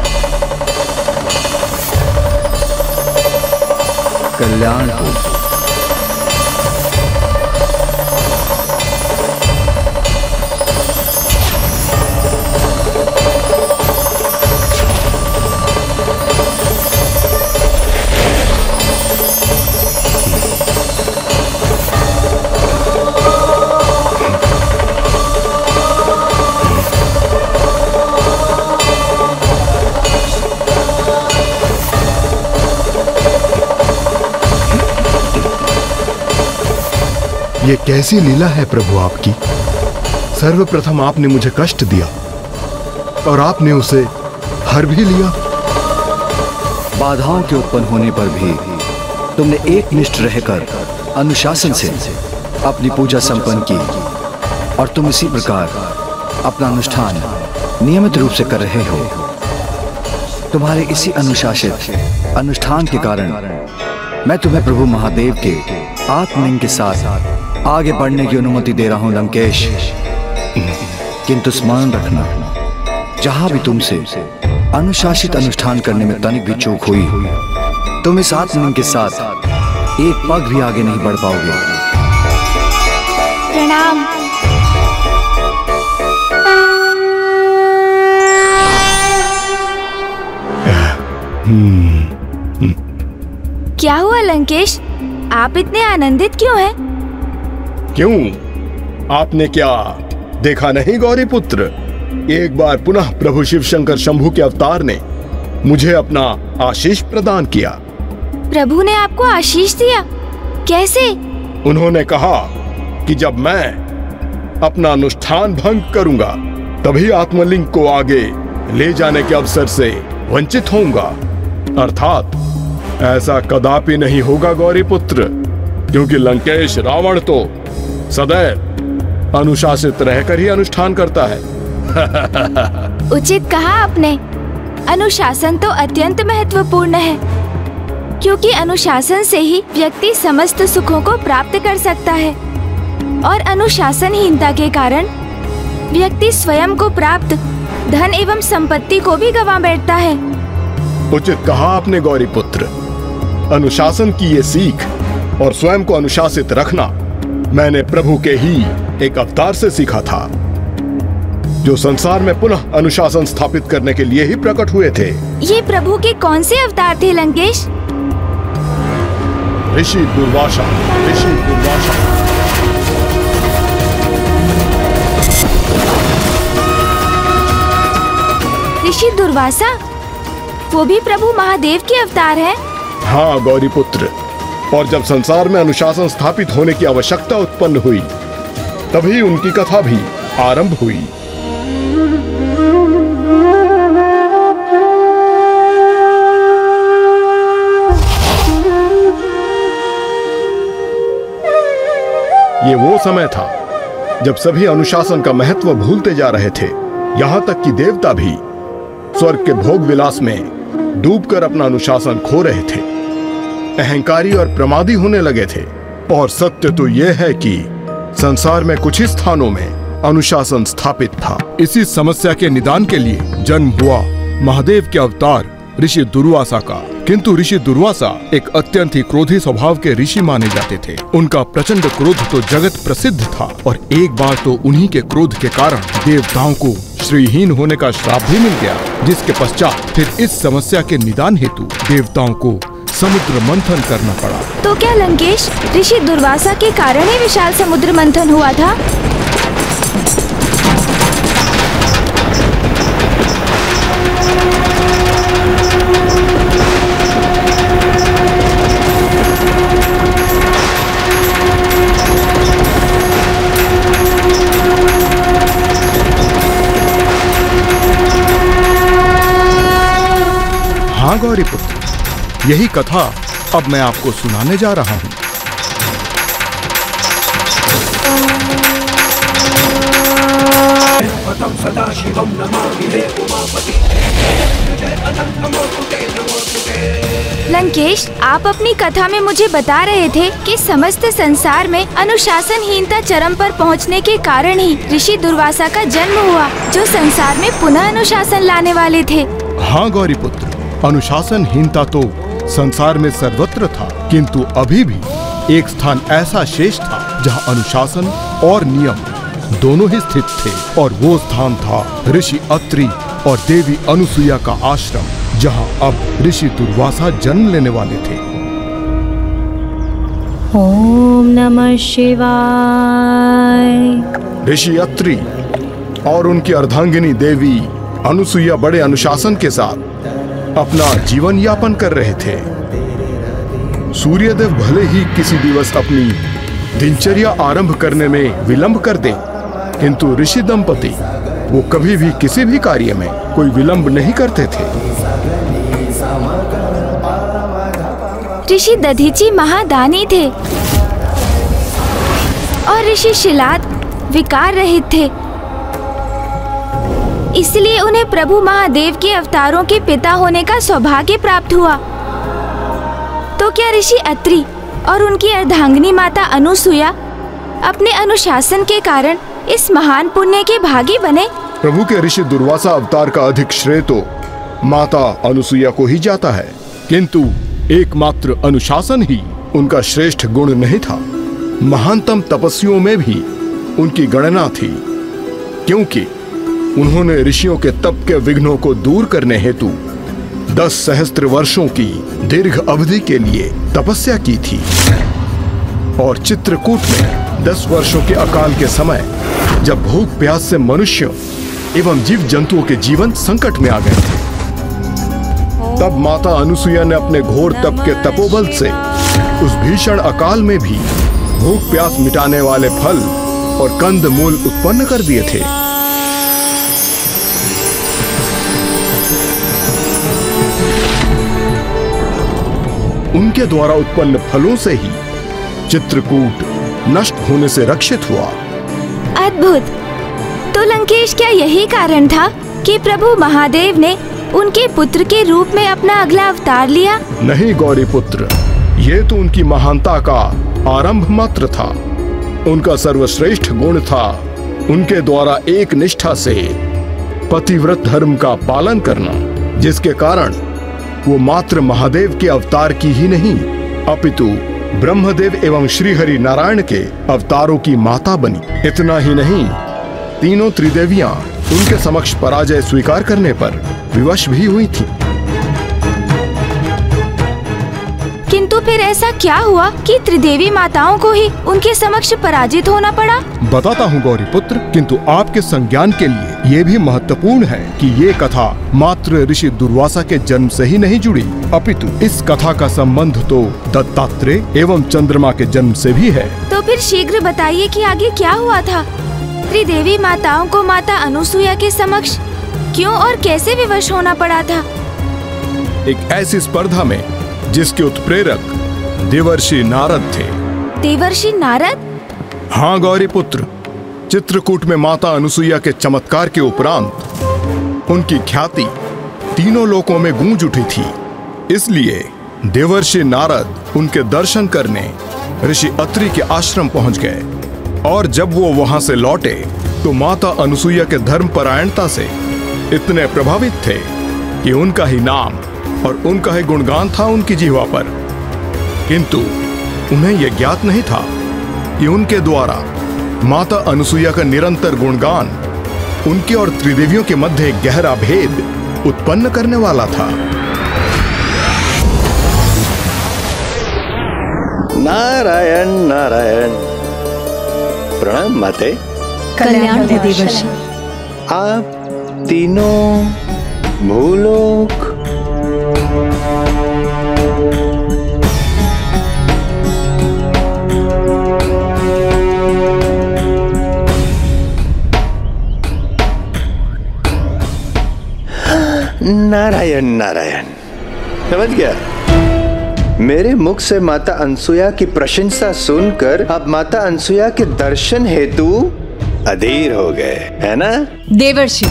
कल्याण हो। ये कैसी लीला है प्रभु आपकी। सर्वप्रथम आपने मुझे कष्ट दिया और आपने उसे हर भी लिया। बाधाओं के उत्पन्न होने पर भी तुमने एकनिष्ठ रहकर अनुशासन से अपनी पूजा संपन्न की और तुम इसी प्रकार अपना अनुष्ठान नियमित रूप से कर रहे हो। तुम्हारे इसी अनुशासित अनुष्ठान के कारण मैं तुम्हें प्रभु महादेव के आत्मलिंग के साथ आगे बढ़ने की अनुमति दे रहा हूं लंकेश। किंतु स्मरण रखना, जहां भी तुमसे अनुशासित अनुष्ठान करने में तनिक भी चूक हुई, तुम इस आत्मलिंग के साथ एक पग भी आगे नहीं बढ़ पाओगे। प्रणाम। क्या हुआ लंकेश, आप इतने आनंदित क्यों हैं? क्यों? आपने क्या देखा नहीं गौरी पुत्र? एक बार पुनः प्रभु शिव शंकर शंभु के अवतार ने मुझे अपना आशीष प्रदान किया। प्रभु ने आपको आशीष दिया? कैसे? उन्होंने कहा कि जब मैं अपना अनुष्ठान भंग करूंगा तभी आत्मलिंग को आगे ले जाने के अवसर से वंचित होऊंगा। अर्थात ऐसा कदापि नहीं होगा गौरी पुत्र, क्योंकि लंकेश रावण तो सदैव अनुशासित रहकर ही अनुष्ठान करता है। उचित कहा आपने। अनुशासन तो अत्यंत महत्वपूर्ण है, क्योंकि अनुशासन से ही व्यक्ति समस्त सुखों को प्राप्त कर सकता है और अनुशासनहीनता के कारण व्यक्ति स्वयं को प्राप्त धन एवं संपत्ति को भी गंवा बैठता है। उचित कहा आपने गौरी पुत्र। अनुशासन की ये सीख और स्वयं को अनुशासित रखना मैंने प्रभु के ही एक अवतार से सीखा था, जो संसार में पुनः अनुशासन स्थापित करने के लिए ही प्रकट हुए थे। ये प्रभु के कौन से अवतार थे लंकेश? ऋषि दुर्वासा। ऋषि दुर्वासा। ऋषि दुर्वासा? वो भी प्रभु महादेव के अवतार हैं? हाँ गौरी पुत्र, और जब संसार में अनुशासन स्थापित होने की आवश्यकता उत्पन्न हुई तभी उनकी कथा भी आरंभ हुई। ये वो समय था जब सभी अनुशासन का महत्व भूलते जा रहे थे। यहाँ तक कि देवता भी स्वर्ग के भोग विलास में डूबकर अपना अनुशासन खो रहे थे, अहंकारी और प्रमादी होने लगे थे। और सत्य तो यह है कि संसार में कुछ ही स्थानों में अनुशासन स्थापित था। इसी समस्या के निदान के लिए जन्म हुआ महादेव के अवतार ऋषि दुर्वासा का। किंतु ऋषि दुर्वासा एक अत्यंत ही क्रोधी स्वभाव के ऋषि माने जाते थे। उनका प्रचंड क्रोध तो जगत प्रसिद्ध था और एक बार तो उन्हीं के क्रोध के कारण देवताओं को श्रीहीन होने का श्राप भी मिल गया, जिसके पश्चात फिर इस समस्या के निदान हेतु देवताओं को समुद्र मंथन करना पड़ा। तो क्या लंकेश ऋषि दुर्वासा के कारण ही विशाल समुद्र मंथन हुआ था? हाँ गौरी पुत्र, यही कथा अब मैं आपको सुनाने जा रहा हूँ। लंकेश, आप अपनी कथा में मुझे बता रहे थे कि समस्त संसार में अनुशासनहीनता चरम पर पहुंचने के कारण ही ऋषि दुर्वासा का जन्म हुआ, जो संसार में पुनः अनुशासन लाने वाले थे। हाँ गौरी पुत्र, अनुशासनहीनता तो संसार में सर्वत्र था, किंतु अभी भी एक स्थान ऐसा शेष था जहाँ अनुशासन और नियम दोनों ही स्थित थे, और वो स्थान था ऋषि अत्रि और देवी अनुसुईया का आश्रम, जहाँ अब ऋषि दुर्वासा जन्म लेने वाले थे। ओम नमः शिवाय। ऋषि अत्रि और उनकी अर्धांगिनी देवी अनुसुईया बड़े अनुशासन के साथ अपना जीवन यापन कर रहे थे। सूर्यदेव भले ही किसी दिवस अपनी दिनचर्या आरंभ करने में विलंब कर दें, किंतु ऋषि दंपति वो कभी भी किसी भी कार्य में कोई विलंब नहीं करते थे। ऋषि दधीची महादानी थे और ऋषि शिलाद विकार रहित थे, इसलिए उन्हें प्रभु महादेव के अवतारों के पिता होने का सौभाग्य प्राप्त हुआ। तो क्या ऋषि अत्रि और उनकी अर्धांगिनी माता अनुसुईया अपने अनुशासन के कारण इस महान पुण्य के भागी बने? प्रभु के ऋषि दुर्वासा अवतार का अधिक श्रेय तो माता अनुसुईया को ही जाता है, किंतु एकमात्र अनुशासन ही उनका श्रेष्ठ गुण नहीं था। महानतम तपस्वियों में भी उनकी गणना थी, क्योंकि उन्होंने ऋषियों के तप के विघ्नों को दूर करने हेतु 10 सहस्त्र वर्षों की दीर्घ अवधि के लिए तपस्या की थी। और चित्रकूट में 10 वर्षों के अकाल के समय, जब भूख प्यास से मनुष्य एवं जीव जंतुओं के जीवन संकट में आ गए थे, तब माता अनुसुईया ने अपने घोर तप के तपोबल से उस भीषण अकाल में भी भूख प्यास मिटाने वाले फल और कंद मूल उत्पन्न कर दिए थे। उनके द्वारा उत्पन्न फलों से ही चित्रकूट नष्ट होने से रक्षित हुआ। अद्भुत। तो लंकेश, क्या यही कारण था कि प्रभु महादेव ने उनके पुत्र के रूप में अपना अगला अवतार लिया? नहीं गौरी पुत्र, ये तो उनकी महानता का आरंभ मात्र था। उनका सर्वश्रेष्ठ गुण था उनके द्वारा एक निष्ठा से पतिव्रत धर्म का पालन करना, जिसके कारण वो मात्र महादेव के अवतार की ही नहीं, अपितु ब्रह्मदेव एवं श्री हरि नारायण के अवतारों की माता बनी। इतना ही नहीं, तीनों त्रिदेवियां उनके समक्ष पराजय स्वीकार करने पर विवश भी हुई थी। किंतु फिर ऐसा क्या हुआ कि त्रिदेवी माताओं को ही उनके समक्ष पराजित होना पड़ा? बताता हूँ गौरी पुत्र, किंतु आपके संज्ञान के लिए ये भी महत्वपूर्ण है कि ये कथा मात्र ऋषि दुर्वासा के जन्म से ही नहीं जुड़ी, अपितु इस कथा का संबंध तो दत्तात्रेय एवं चंद्रमा के जन्म से भी है। तो फिर शीघ्र बताइए कि आगे क्या हुआ था? त्रिदेवी माताओं को माता अनुसुईया के समक्ष क्यों और कैसे विवश होना पड़ा था? एक ऐसी स्पर्धा में जिसके उत्प्रेरक देवर्षि नारद थे। देवर्षि नारद? हाँ गौरी पुत्र, चित्रकूट में माता अनुसुईया के चमत्कार के उपरांत उनकी ख्याति तीनों लोकों में गूंज उठी थी। इसलिए देवर्षि नारद उनके दर्शन करने ऋषि अत्रि के आश्रम पहुंच गए और जब वो वहां से लौटे तो माता अनुसुईया के धर्मपरायणता से इतने प्रभावित थे कि उनका ही नाम और उनका ही गुणगान था उनकी जिह्वा पर। किंतु उन्हें यह ज्ञात नहीं था कि उनके द्वारा माता अनुसुईया का निरंतर गुणगान उनके और त्रिदेवियों के मध्य एक गहरा भेद उत्पन्न करने वाला था। नारायण नारायण। प्रणाम माते। कल्याण है देवर्षि। आप तीनों भूलोक नारायण नारायण। समझ गया। मेरे मुख से माता अनसुया की प्रशंसा सुनकर अब माता अनसुया के दर्शन हेतु अधीर हो गए, है ना देवर्षि?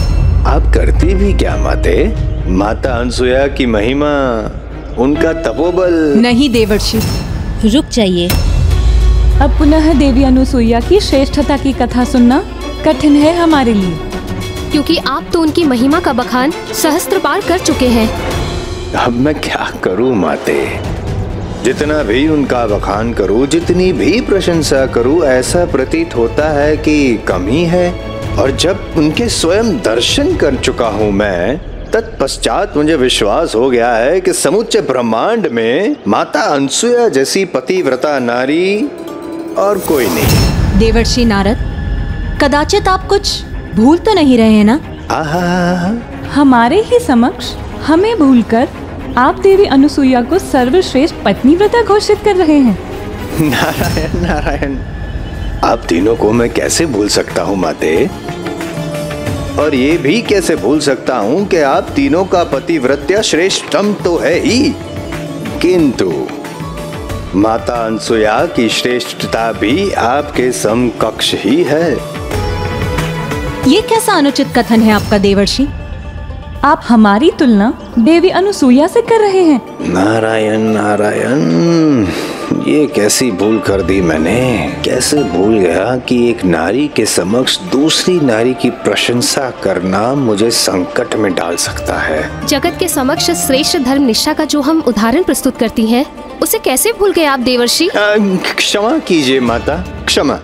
आप करती भी क्या माते? माता अनसुया की महिमा, उनका तपोबल। नहीं देवर्षि, रुक जाइए। अब पुनः देवी अनुसुईया की श्रेष्ठता की कथा सुनना कठिन है हमारे लिए, क्योंकि आप तो उनकी महिमा का बखान सहस्त्र पार कर चुके हैं। अब मैं क्या करूं माते? जितना भी उनका बखान करूं, जितनी भी प्रशंसा करूं, ऐसा प्रतीत होता है कि कमी है। और जब उनके स्वयं दर्शन कर चुका हूं मैं, तत्पश्चात मुझे विश्वास हो गया है कि समुच्चय ब्रह्मांड में माता अनसुया जैसी पतिव्रता नारी और कोई नहीं। देवर्षि नारद, कदाचित आप कुछ भूल तो नहीं रहे हैं ना? हमारे ही समक्ष हमें भूलकर आप देवी अनुसुईया को सर्वश्रेष्ठ पत्नीव्रता घोषित कर रहे हैं। नारायण नारायण। आप तीनों को मैं कैसे भूल सकता हूँ माते? और ये भी कैसे भूल सकता हूँ कि आप तीनों का पतिव्रत्या श्रेष्ठतम तो है ही, किंतु माता अनसुया की श्रेष्ठता भी आपके समकक्ष ही है। ये कैसा अनुचित कथन है आपका देवर्षि? आप हमारी तुलना देवी अनुसुईया से कर रहे हैं। नारायण नारायण। ये कैसी भूल कर दी मैंने? कैसे भूल गया कि एक नारी के समक्ष दूसरी नारी की प्रशंसा करना मुझे संकट में डाल सकता है। जगत के समक्ष श्रेष्ठ धर्म निष्ठा का जो हम उदाहरण प्रस्तुत करती हैं, उसे कैसे भूल गए आप देवर्षि? क्षमा कीजिए माता, क्षमा।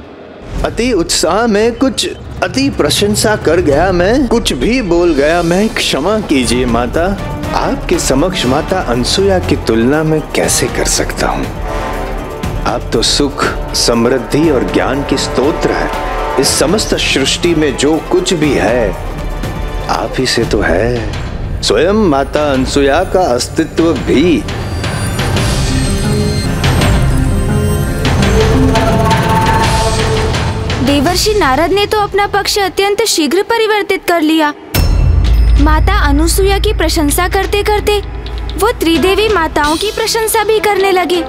अति उत्साह में कुछ अति प्रशंसा कर गया मैं, कुछ भी बोल गया मैं, क्षमा कीजिए माता। आपके समक्ष माता अनसुया की तुलना में कैसे कर सकता हूँ? आप तो सुख, समृद्धि और ज्ञान की स्तोत्र है। इस समस्त सृष्टि में जो कुछ भी है आप ही से तो है। स्वयं माता अनसुया का अस्तित्व भी। देवर्षि नारद ने तो अपना पक्ष अत्यंत शीघ्र परिवर्तित कर लिया। माता अनुसुईया की प्रशंसा करते करते वो त्रिदेवी माताओं की प्रशंसा भी करने लगे।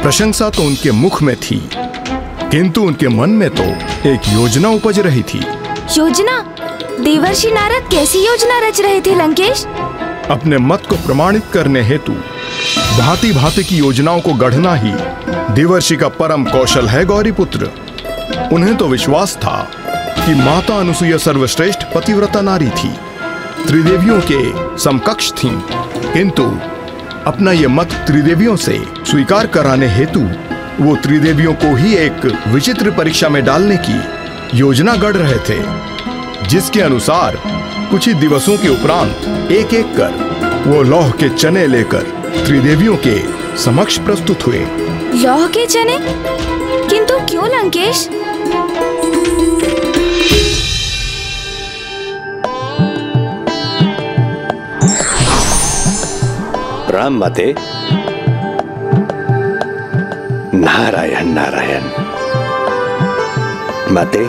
प्रशंसा तो उनके मुख में थी, किंतु उनके मन में तो एक योजना उपज रही थी। योजना? देवर्षि नारद कैसी योजना रच रहे थे लंकेश? अपने मत को प्रमाणित करने हेतु भांति भांति की योजनाओं को गढ़ना ही देवर्षि का परम कौशल है गौरी पुत्र। उन्हें तो विश्वास था कि माता अनुसुईया सर्वश्रेष्ठ पतिव्रता नारी थी, त्रिदेवियों के समकक्ष थीं, किंतु अपना ये मत त्रिदेवियों से स्वीकार कराने हेतु वो त्रिदेवियों को ही एक विचित्र परीक्षा में डालने की योजना गढ़ रहे थे, जिसके अनुसार कुछ ही दिवसों के उपरांत एक एक कर वो लौह के चने लेकर त्रिदेवियों के समक्ष प्रस्तुत हुए। लौह के चने? किंतु क्यों लंकेश? राम माते। नारायण नारायण। माते,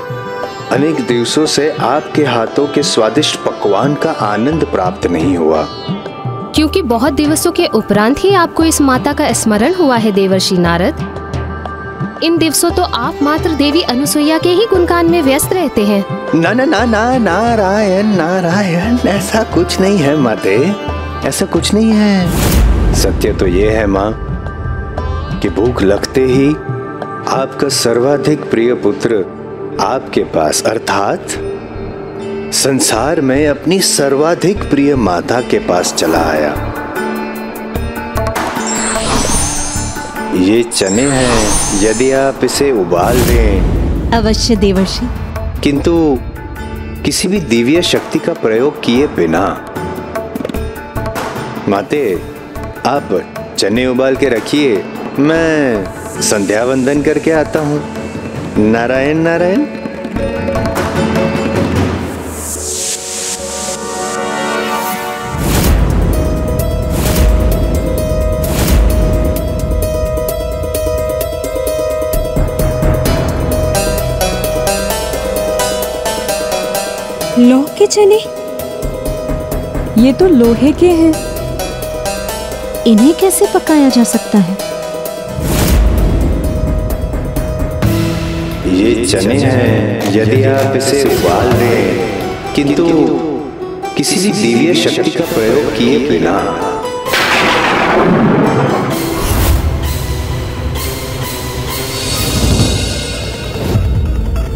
अनेक दिवसों से आपके हाथों के स्वादिष्ट पकवान का आनंद प्राप्त नहीं हुआ। क्योंकि बहुत दिवसों के उपरांत ही आपको इस माता का स्मरण हुआ है देवर्षि नारद। इन दिवसों तो आप मात्र देवी अनुसुईया के ही गुणगान में व्यस्त रहते हैं। ना ना ना ना नारायण नारायण, ऐसा कुछ नहीं है माते, ऐसा कुछ नहीं है। सत्य तो ये है माँ कि भूख लगते ही आपका सर्वाधिक प्रिय पुत्र आपके पास अर्थात संसार में अपनी सर्वाधिक प्रिय माता के पास चला आया। ये चने हैं, यदि आप इसे उबाल दें। अवश्य देवर्षि। किंतु किसी भी दिव्य शक्ति का प्रयोग किए बिना। माते, आप चने उबाल के रखिए, मैं संध्या वंदन करके आता हूँ। नारायण नारायण। लौह के चने? ये तो लोहे के हैं। इन्हें कैसे पकाया जा सकता है? ये चने हैं, यदि आप इसे उबाल दें, किंतु किसी भी दिव्य शक्ति का प्रयोग किए बिना।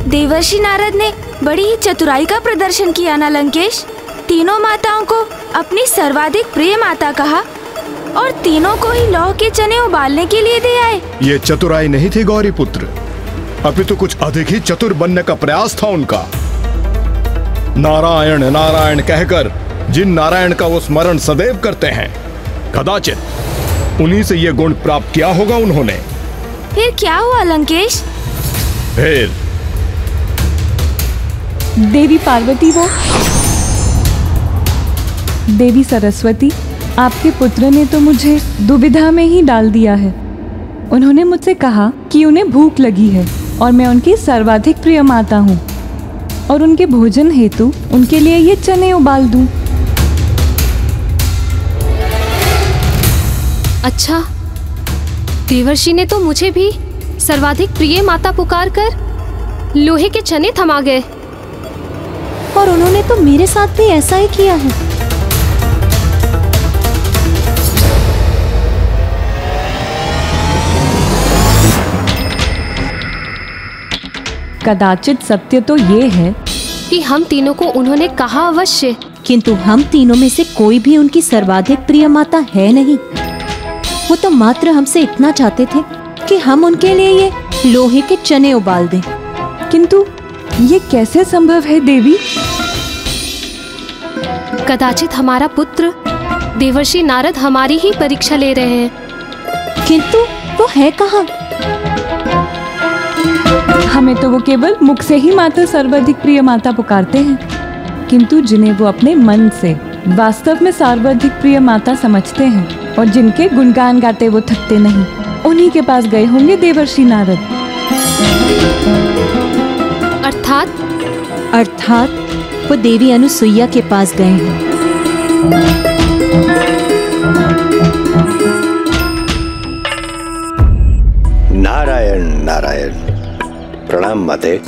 देवर्षि नारद ने बड़ी ही चतुराई का प्रदर्शन किया ना लंकेश। तीनों माताओं को अपनी सर्वाधिक प्रिय माता कहा और तीनों को ही लौह के चने उबालने के लिए दे आए। ये चतुराई नहीं थी गौरी पुत्र, अपितु कुछ अधिक ही चतुर बनने का प्रयास था उनका। नारायण नारायण कहकर जिन नारायण का वो स्मरण सदैव करते हैं, कदाचित उन्हीं से ये गुण प्राप्त किया होगा उन्होंने। फिर क्या हुआ लंकेश? फिर देवी पार्वती, वो देवी सरस्वती, आपके पुत्र ने तो मुझे दुविधा में ही डाल दिया है। उन्होंने मुझसे कहा कि उन्हें भूख लगी है और मैं उनकी सर्वाधिक प्रिय माता हूँ और उनके भोजन हेतु उनके लिए ये चने उबाल दूं। अच्छा, देवर्षि ने तो मुझे भी सर्वाधिक प्रिय माता पुकार कर लोहे के चने थमा गए। और उन्होंने तो मेरे साथ भी ऐसा ही किया है। कदाचित सत्य तो ये है कि हम तीनों को उन्होंने कहा अवश्य, किंतु हम तीनों में से कोई भी उनकी सर्वाधिक प्रिय माता है नहीं। वो तो मात्र हमसे इतना चाहते थे कि हम उनके लिए ये लोहे के चने उबाल दें। किंतु ये कैसे संभव है देवी? कदाचित हमारा पुत्र देवर्षि नारद हमारी ही परीक्षा ले रहे हैं। किंतु वो है कहाँ? हमें तो वो केवल मुख से ही माता सर्वाधिक प्रिय माता पुकारते हैं, किंतु जिन्हें वो अपने मन से वास्तव में सर्वाधिक प्रिय माता समझते हैं और जिनके गुणगान गाते वो थकते नहीं, उन्हीं के पास गए होंगे देवर्षि नारद। अर्थात वो देवी अनुसुईया के पास गए हैं। नारायण नारायण। प्रणाम माते।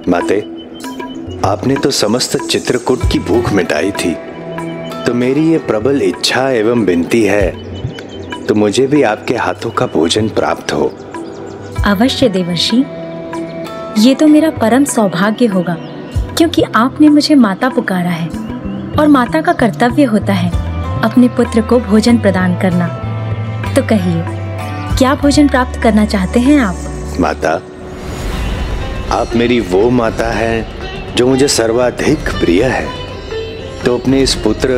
माते, आपने तो समस्त चित्रकूट की भूख मिटाई थी, तो मेरी ये प्रबल इच्छा एवं विनती है तो मुझे भी आपके हाथों का भोजन प्राप्त हो। अवश्य देवर्षि, ये तो मेरा परम सौभाग्य होगा, क्योंकि आपने मुझे माता पुकारा है और माता का कर्तव्य होता है अपने पुत्र को भोजन प्रदान करना। तो कहिए, क्या भोजन प्राप्त करना चाहते हैं आप? माता, आप मेरी वो माता हैं जो मुझे सर्वाधिक प्रिय है, तो अपने इस पुत्र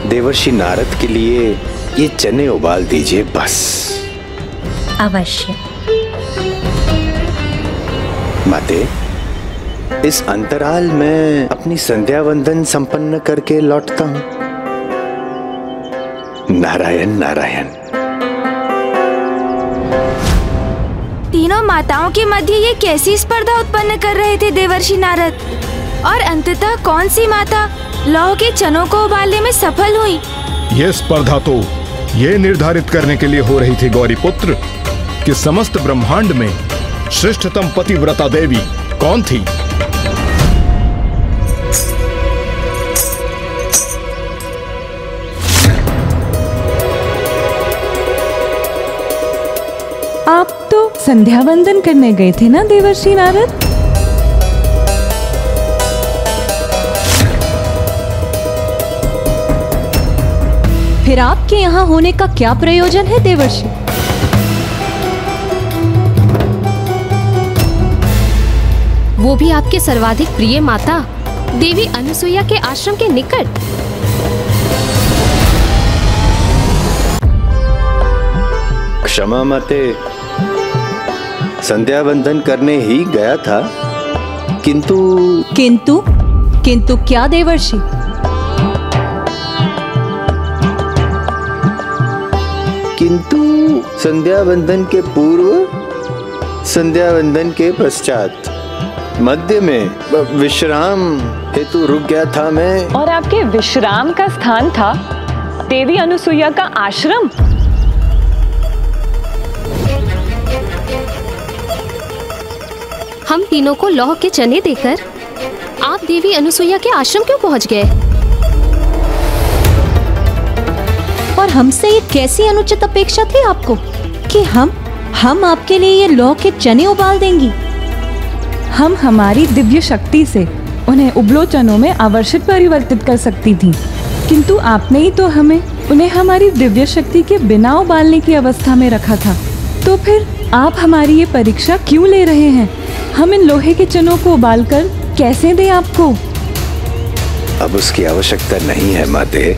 देवर्षि नारद के लिए ये चने उबाल दीजिए बस। अवश्य। माते, इस अंतराल में अपनी संध्या वंदन संपन्न करके लौटता हूँ। नारायण नारायण। तीनों माताओं के मध्य ये कैसी स्पर्धा उत्पन्न कर रहे थे देवर्षि नारद? और अंततः कौन सी माता लौह के चनों को उबालने में सफल हुई? ये स्पर्धा तो ये निर्धारित करने के लिए हो रही थी गौरी पुत्र कि समस्त ब्रह्मांड में श्रेष्ठतम पतिव्रता देवी कौन थी। आप तो संध्या वंदन करने गए थे ना देवर्षि नारद? फिर आपके यहाँ होने का क्या प्रयोजन है देवर्षि? वो भी आपके सर्वाधिक प्रिय माता देवी अनुसुईया के आश्रम के निकट। क्षमा माते, संध्या वंदन करने ही गया था, किंतु किंतु क्या देवर्षि? किंतु संध्या वंदन के पूर्व, संध्या वंदन के पश्चात, मध्य में विश्राम हेतु रुक गया था मैं। और आपके विश्राम का स्थान था देवी अनुसुईया का आश्रम। हम तीनों को लौह के चने देकर आप देवी अनुसुईया के आश्रम क्यों पहुंच गए? और हमसे ये कैसी अनुचित अपेक्षा थी आपको कि हम आपके लिए ये लौह के चने उबाल देंगी? हम हमारी दिव्य शक्ति से उन्हें उबलो चनों में आवर्षित परिवर्तित कर सकती थी, किंतु आपने ही तो हमें उन्हें हमारी दिव्य शक्ति के बिना उबालने की अवस्था में रखा था। तो फिर आप हमारी ये परीक्षा क्यों ले रहे हैं? हम इन लोहे के चनों को उबालकर कैसे दें आपको? अब उसकी आवश्यकता नहीं है माते।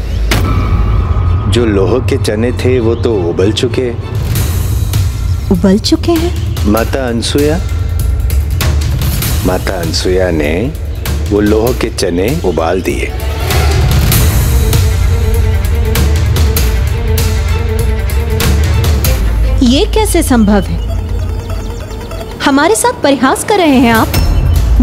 जो लोह के चने थे वो तो उबल चुके हैं। माता अनसुया ने वो लोह के चने उबाल दिए। ये कैसे संभव है? हमारे साथ परिहास कर रहे हैं आप?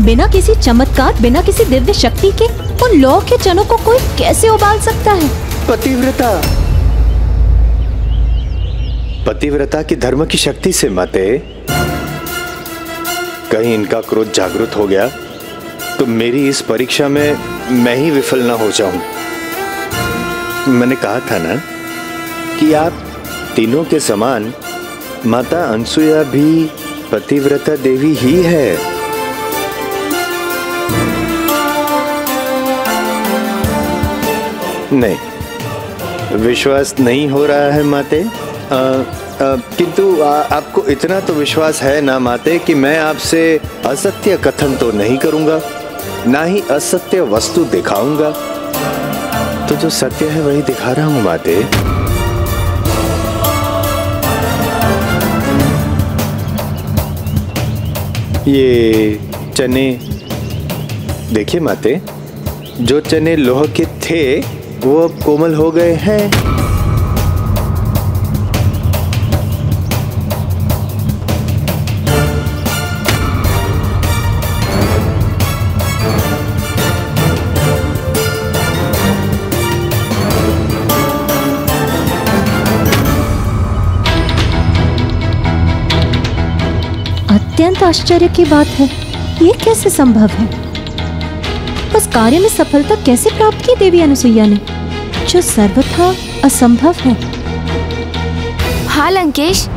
बिना किसी चमत्कार, बिना किसी दिव्य शक्ति के उन लौह के चनों को कोई कैसे उबाल सकता है? पतिव्रता की धर्म की शक्ति से माते। कहीं इनका क्रोध जागृत हो गया तो मेरी इस परीक्षा में मैं ही विफल ना हो जाऊं। मैंने कहा था ना कि आप तीनों के समान माता अनसुया भी पतिव्रता देवी ही है। नहीं, विश्वास नहीं हो रहा है माते। किंतु आपको इतना तो विश्वास है ना माते कि मैं आपसे असत्य कथन तो नहीं करूंगा, ना ही असत्य वस्तु दिखाऊंगा। तो जो सत्य है वही दिखा रहा हूं माते। ये चने देखिए माते, जो चने लोह के थे वो अब कोमल हो गए हैं। अत्यंत आश्चर्य की बात है। ये कैसे संभव है? उस कार्य में सफलता कैसे प्राप्त की देवी अनुसुईया ने, जो सर्वथा असंभव है? हाँ लंकेश,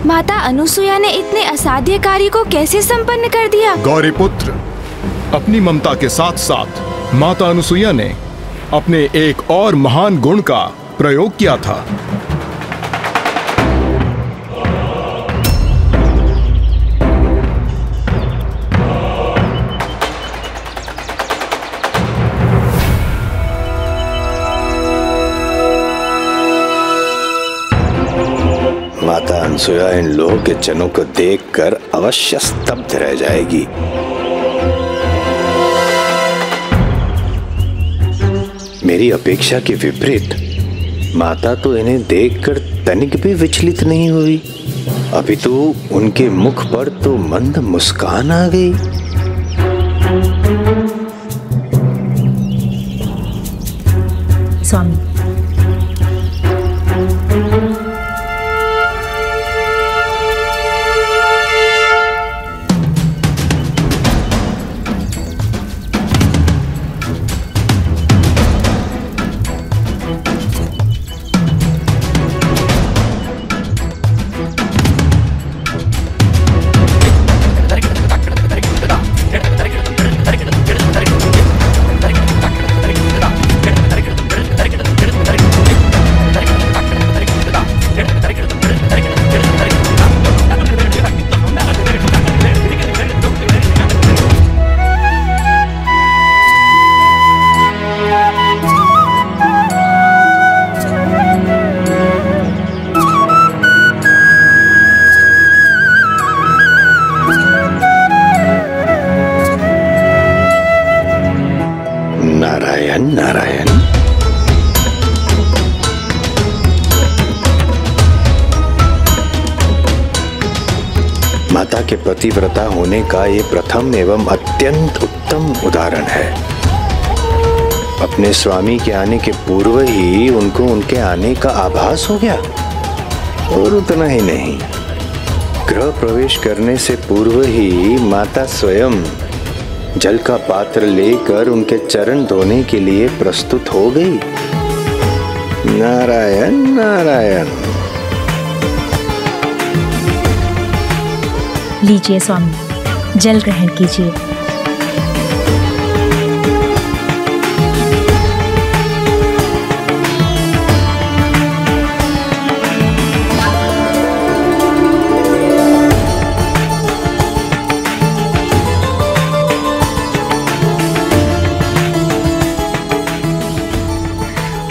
माता अनुसुईया ने इतने असाध्य कार्य को कैसे संपन्न कर दिया? गौरीपुत्र, अपनी ममता के साथ साथ माता अनुसुईया ने अपने एक और महान गुण का प्रयोग किया था। माता अनसुया इन लोह के चनों को देखकर अवश्य स्तब्ध रह जाएगी। मेरी अपेक्षा के विपरीत माता तो इन्हें देखकर तनिक भी विचलित नहीं हुई, अपितु उनके मुख पर तो मंद मुस्कान आ गई। स्वामी, नारायण। माता के पतिव्रता होने का ये प्रथम एवं अत्यंत उत्तम उदाहरण है। अपने स्वामी के आने के पूर्व ही उनको उनके आने का आभास हो गया। और उतना ही नहीं, गृह प्रवेश करने से पूर्व ही माता स्वयं जल का पात्र लेकर उनके चरण धोने के लिए प्रस्तुत हो गई। नारायण नारायण। लीजिए स्वामी, जल ग्रहण कीजिए।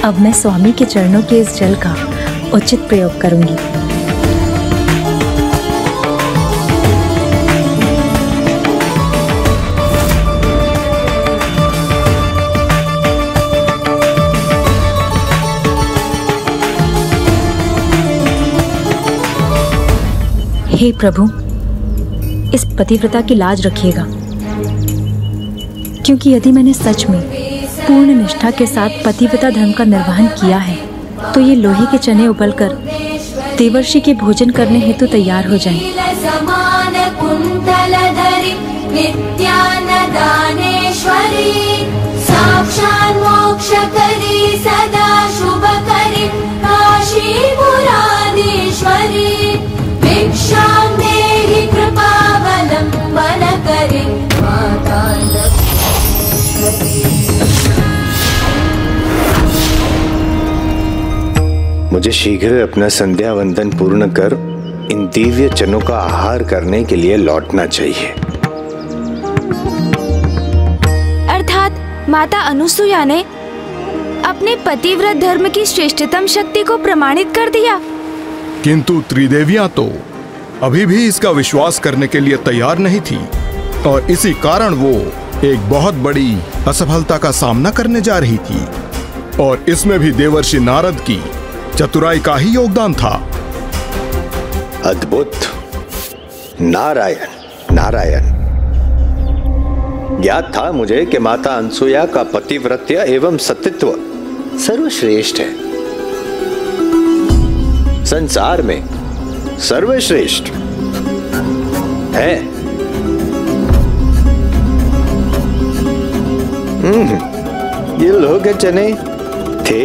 अब मैं स्वामी के चरणों के इस जल का उचित प्रयोग करूंगी। हे प्रभु, इस पतिव्रता की लाज रखिएगा, क्योंकि यदि मैंने सच में पूर्ण निष्ठा के साथ पतिव्रता धर्म का निर्वहन किया है तो ये लोहे के चने उबलकर देवर्षि के भोजन करने हेतु तैयार हो जाएं। समान कुंतलधरी नित्यानदानेश्वरी साक्षात् मोक्षकरी सदा शुभकरी काशीपुराधीश्वरी भिक्षां देहि कृपावलम्बनकरी माता मुझे शीघ्र अपना संध्या वंदन पूर्ण कर इन दिव्य चनों का आहार करने के लिए लौटना चाहिए। अर्थात माता अनुसुया ने अपने पतिव्रत धर्म की श्रेष्ठतम शक्ति को प्रमाणित कर दिया। किंतु त्रिदेवियां तो अभी भी इसका विश्वास करने के लिए तैयार नहीं थी और इसी कारण वो एक बहुत बड़ी असफलता का सामना करने जा रही थी। और इसमें भी देवर्षि नारद की चतुराई का ही योगदान था। अद्भुत। नारायण नारायण। ज्ञात था मुझे कि माता अनसुया का पतिव्रत्य एवं सतीत्व सर्वश्रेष्ठ है, संसार में सर्वश्रेष्ठ है। ये लोग चने थे,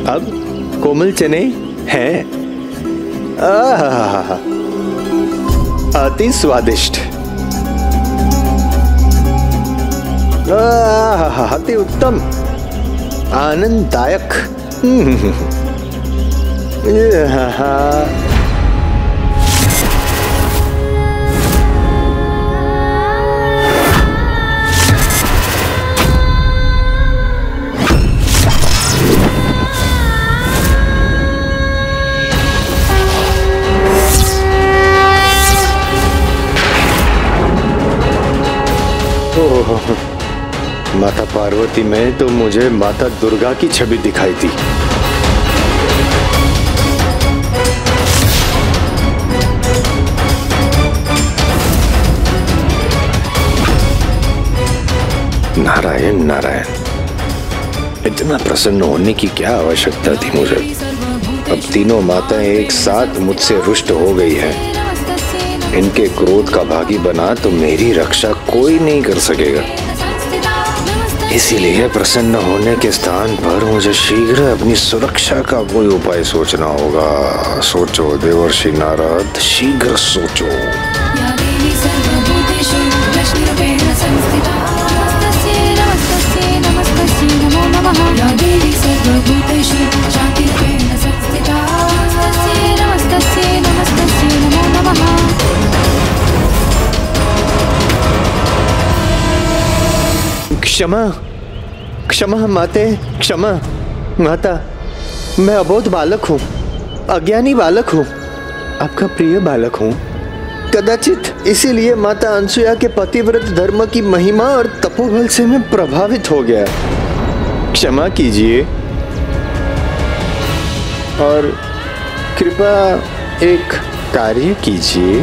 अब कोमल चने हैं। अति स्वादिष्ट, अति उत्तम, आनंददायक। माता पार्वती में तो मुझे माता दुर्गा की छवि दिखाई दी। नारायण नारायण। इतना प्रसन्न होने की क्या आवश्यकता थी मुझे। अब तीनों माताएं एक साथ मुझसे रुष्ट हो गई हैं। इनके क्रोध का भागी बना तो मेरी रक्षा कोई नहीं कर सकेगा। इसीलिए प्रसन्न होने के स्थान पर मुझे शीघ्र अपनी सुरक्षा का कोई उपाय सोचना होगा। सोचो देवर्षि नारद, शीघ्र सोचो। क्षमा क्षमा माते, क्षमा माता। मैं अबोध बालक हूँ, अज्ञानी बालक हूँ, आपका प्रिय बालक हूँ। कदाचित इसीलिए माता अनसुया के पतिव्रत धर्म की महिमा और तपोबल से मैं प्रभावित हो गया। क्षमा कीजिए और कृपया एक कार्य कीजिए।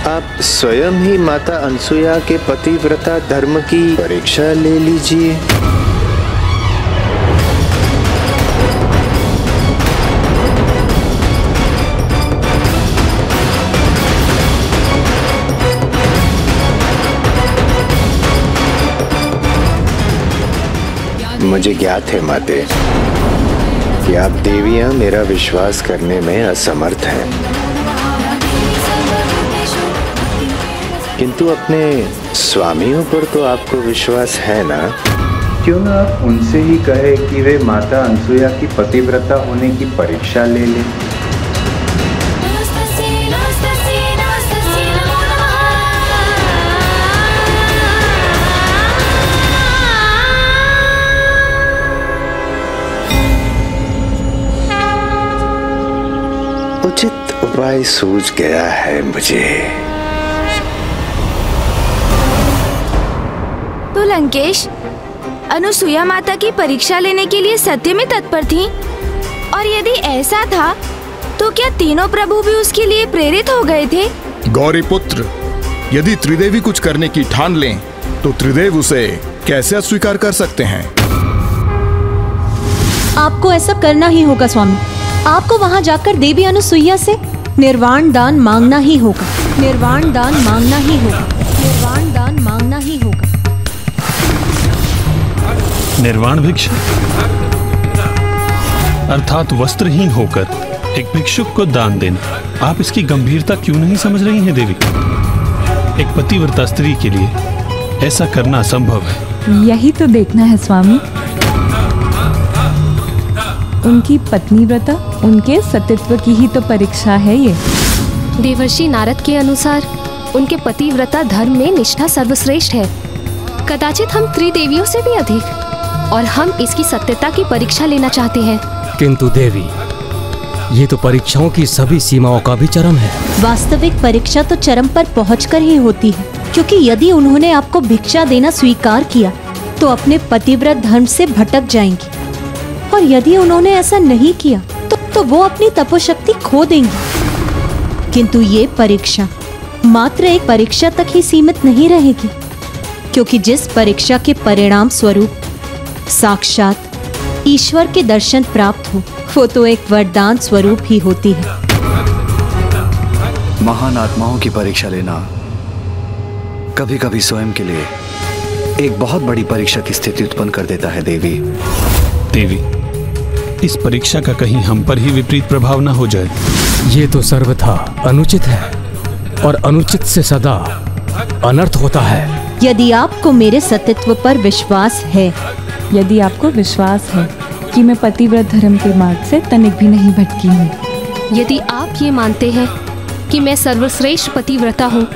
आप स्वयं ही माता अनसुया के पतिव्रता धर्म की परीक्षा ले लीजिए। मुझे ज्ञात है माते कि आप देवियां मेरा विश्वास करने में असमर्थ हैं, किंतु अपने स्वामियों पर तो आपको विश्वास है ना? क्यों ना आप उनसे ही कहे कि वे माता अनसुया की पतिव्रता होने की परीक्षा ले लें। उचित उपाय सूझ गया है मुझे। तो लंकेश अनुसुया माता की परीक्षा लेने के लिए सत्य में तत्पर थी, और यदि ऐसा था तो क्या तीनों प्रभु भी उसके लिए प्रेरित हो गए थे? गौरी पुत्र, यदि त्रिदेवी कुछ करने की ठान लें तो त्रिदेव उसे कैसे अस्वीकार कर सकते हैं? आपको ऐसा करना ही होगा स्वामी। आपको वहां जाकर देवी अनुसुईया से निर्वाण दान मांगना ही होगा। निर्वाण दान मांगना ही होगा। निर्वाण दान मांगना ही होगा। निर्वाण भिक्षा अर्थात वस्त्रहीन होकर एक भिक्षुक को दान देना। आप इसकी गंभीरता क्यों नहीं समझ रही हैं देवी? एक पतिव्रता स्त्री के लिए ऐसा करना असंभव है। यही तो देखना है स्वामी। उनकी पत्नी व्रता, उनके सतीत्व की ही तो परीक्षा है ये। देवर्षि नारद के अनुसार उनके पतिव्रता धर्म में निष्ठा सर्वश्रेष्ठ है, कदाचित हम त्रिदेवियों से भी अधिक, और हम इसकी सत्यता की परीक्षा लेना चाहते हैं। किंतु देवी, ये तो परीक्षाओं की सभी सीमाओं का भी चरम है। वास्तविक परीक्षा तो चरम पर पहुंचकर ही होती है, क्योंकि यदि उन्होंने आपको भिक्षा देना स्वीकार किया तो अपने पतिव्रत धर्म से भटक जाएंगी, और यदि उन्होंने ऐसा नहीं किया तो वो अपनी तपोशक्ति खो देंगी। किंतु ये परीक्षा मात्र एक परीक्षा तक ही सीमित नहीं रहेगी, क्योंकि जिस परीक्षा के परिणाम स्वरूप साक्षात ईश्वर के दर्शन प्राप्त हो, वो तो एक वरदान स्वरूप ही होती है। महान आत्माओं की परीक्षा लेना कभी कभी स्वयं के लिए एक बहुत बड़ी परीक्षा की स्थिति उत्पन्न कर देता है देवी। देवी, इस परीक्षा का कहीं हम पर ही विपरीत प्रभाव न हो जाए। ये तो सर्वथा अनुचित है, और अनुचित से सदा अनर्थ होता है। यदि आपको मेरे सतीत्व पर विश्वास है, यदि आपको विश्वास है कि मैं पतिव्रत धर्म के मार्ग से तनिक भी नहीं भटकी हूँ, यदि आप ये मानते हैं कि मैं सर्वश्रेष्ठ पतिव्रता हूँ,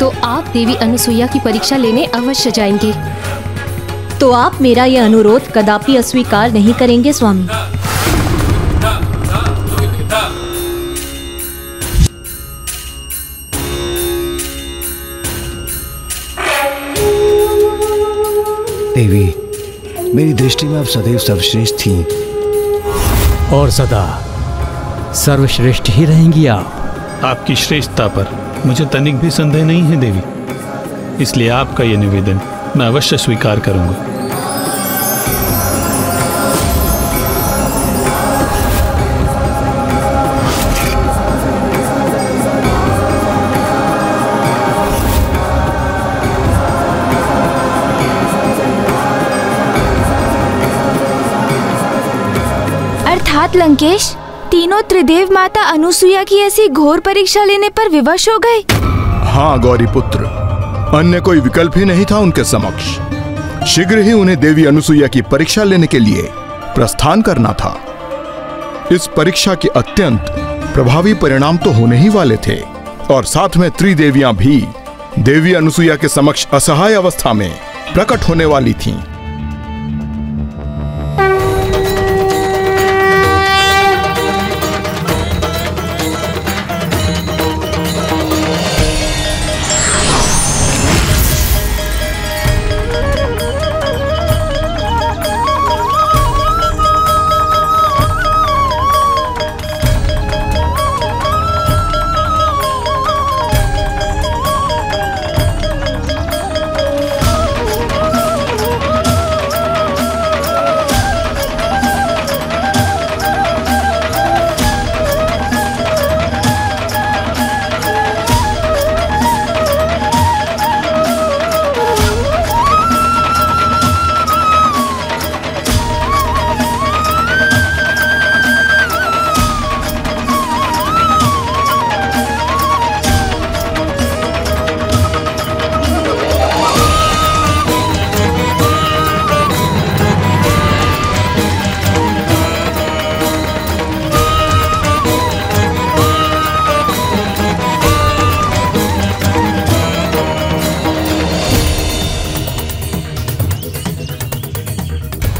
तो आप देवी अनुसुईया की परीक्षा लेने अवश्य जाएंगे। तो आप मेरा यह अनुरोध कदापि अस्वीकार नहीं करेंगे स्वामी? देवी, मेरी दृष्टि में आप सदैव सर्वश्रेष्ठ थी, और सदा सर्वश्रेष्ठ ही रहेंगी आप। आपकी श्रेष्ठता पर मुझे तनिक भी संदेह नहीं है देवी, इसलिए आपका यह निवेदन मैं अवश्य स्वीकार करूंगा। अर्थात लंकेश, तीनों त्रिदेव माता अनुसुईया की ऐसी घोर परीक्षा लेने पर विवश हो गए। हाँ गौरी पुत्र, अन्य कोई विकल्प ही नहीं था उनके समक्ष। शीघ्र ही उन्हें देवी अनुसुईया की परीक्षा लेने के लिए प्रस्थान करना था। इस परीक्षा के अत्यंत प्रभावी परिणाम तो होने ही वाले थे, और साथ में त्रिदेवियां भी देवी अनुसुईया के समक्ष असहाय अवस्था में प्रकट होने वाली थीं।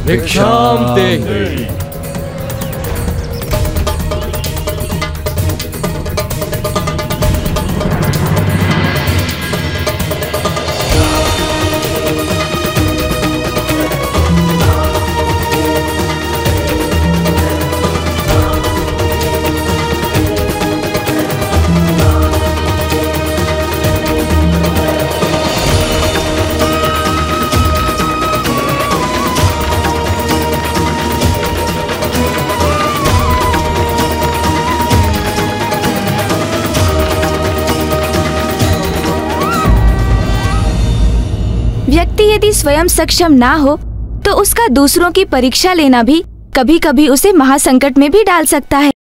भिक्षाम देहि। व्यक्ति यदि स्वयं सक्षम ना हो तो उसका दूसरों की परीक्षा लेना भी कभी कभी उसे महासंकट में भी डाल सकता है।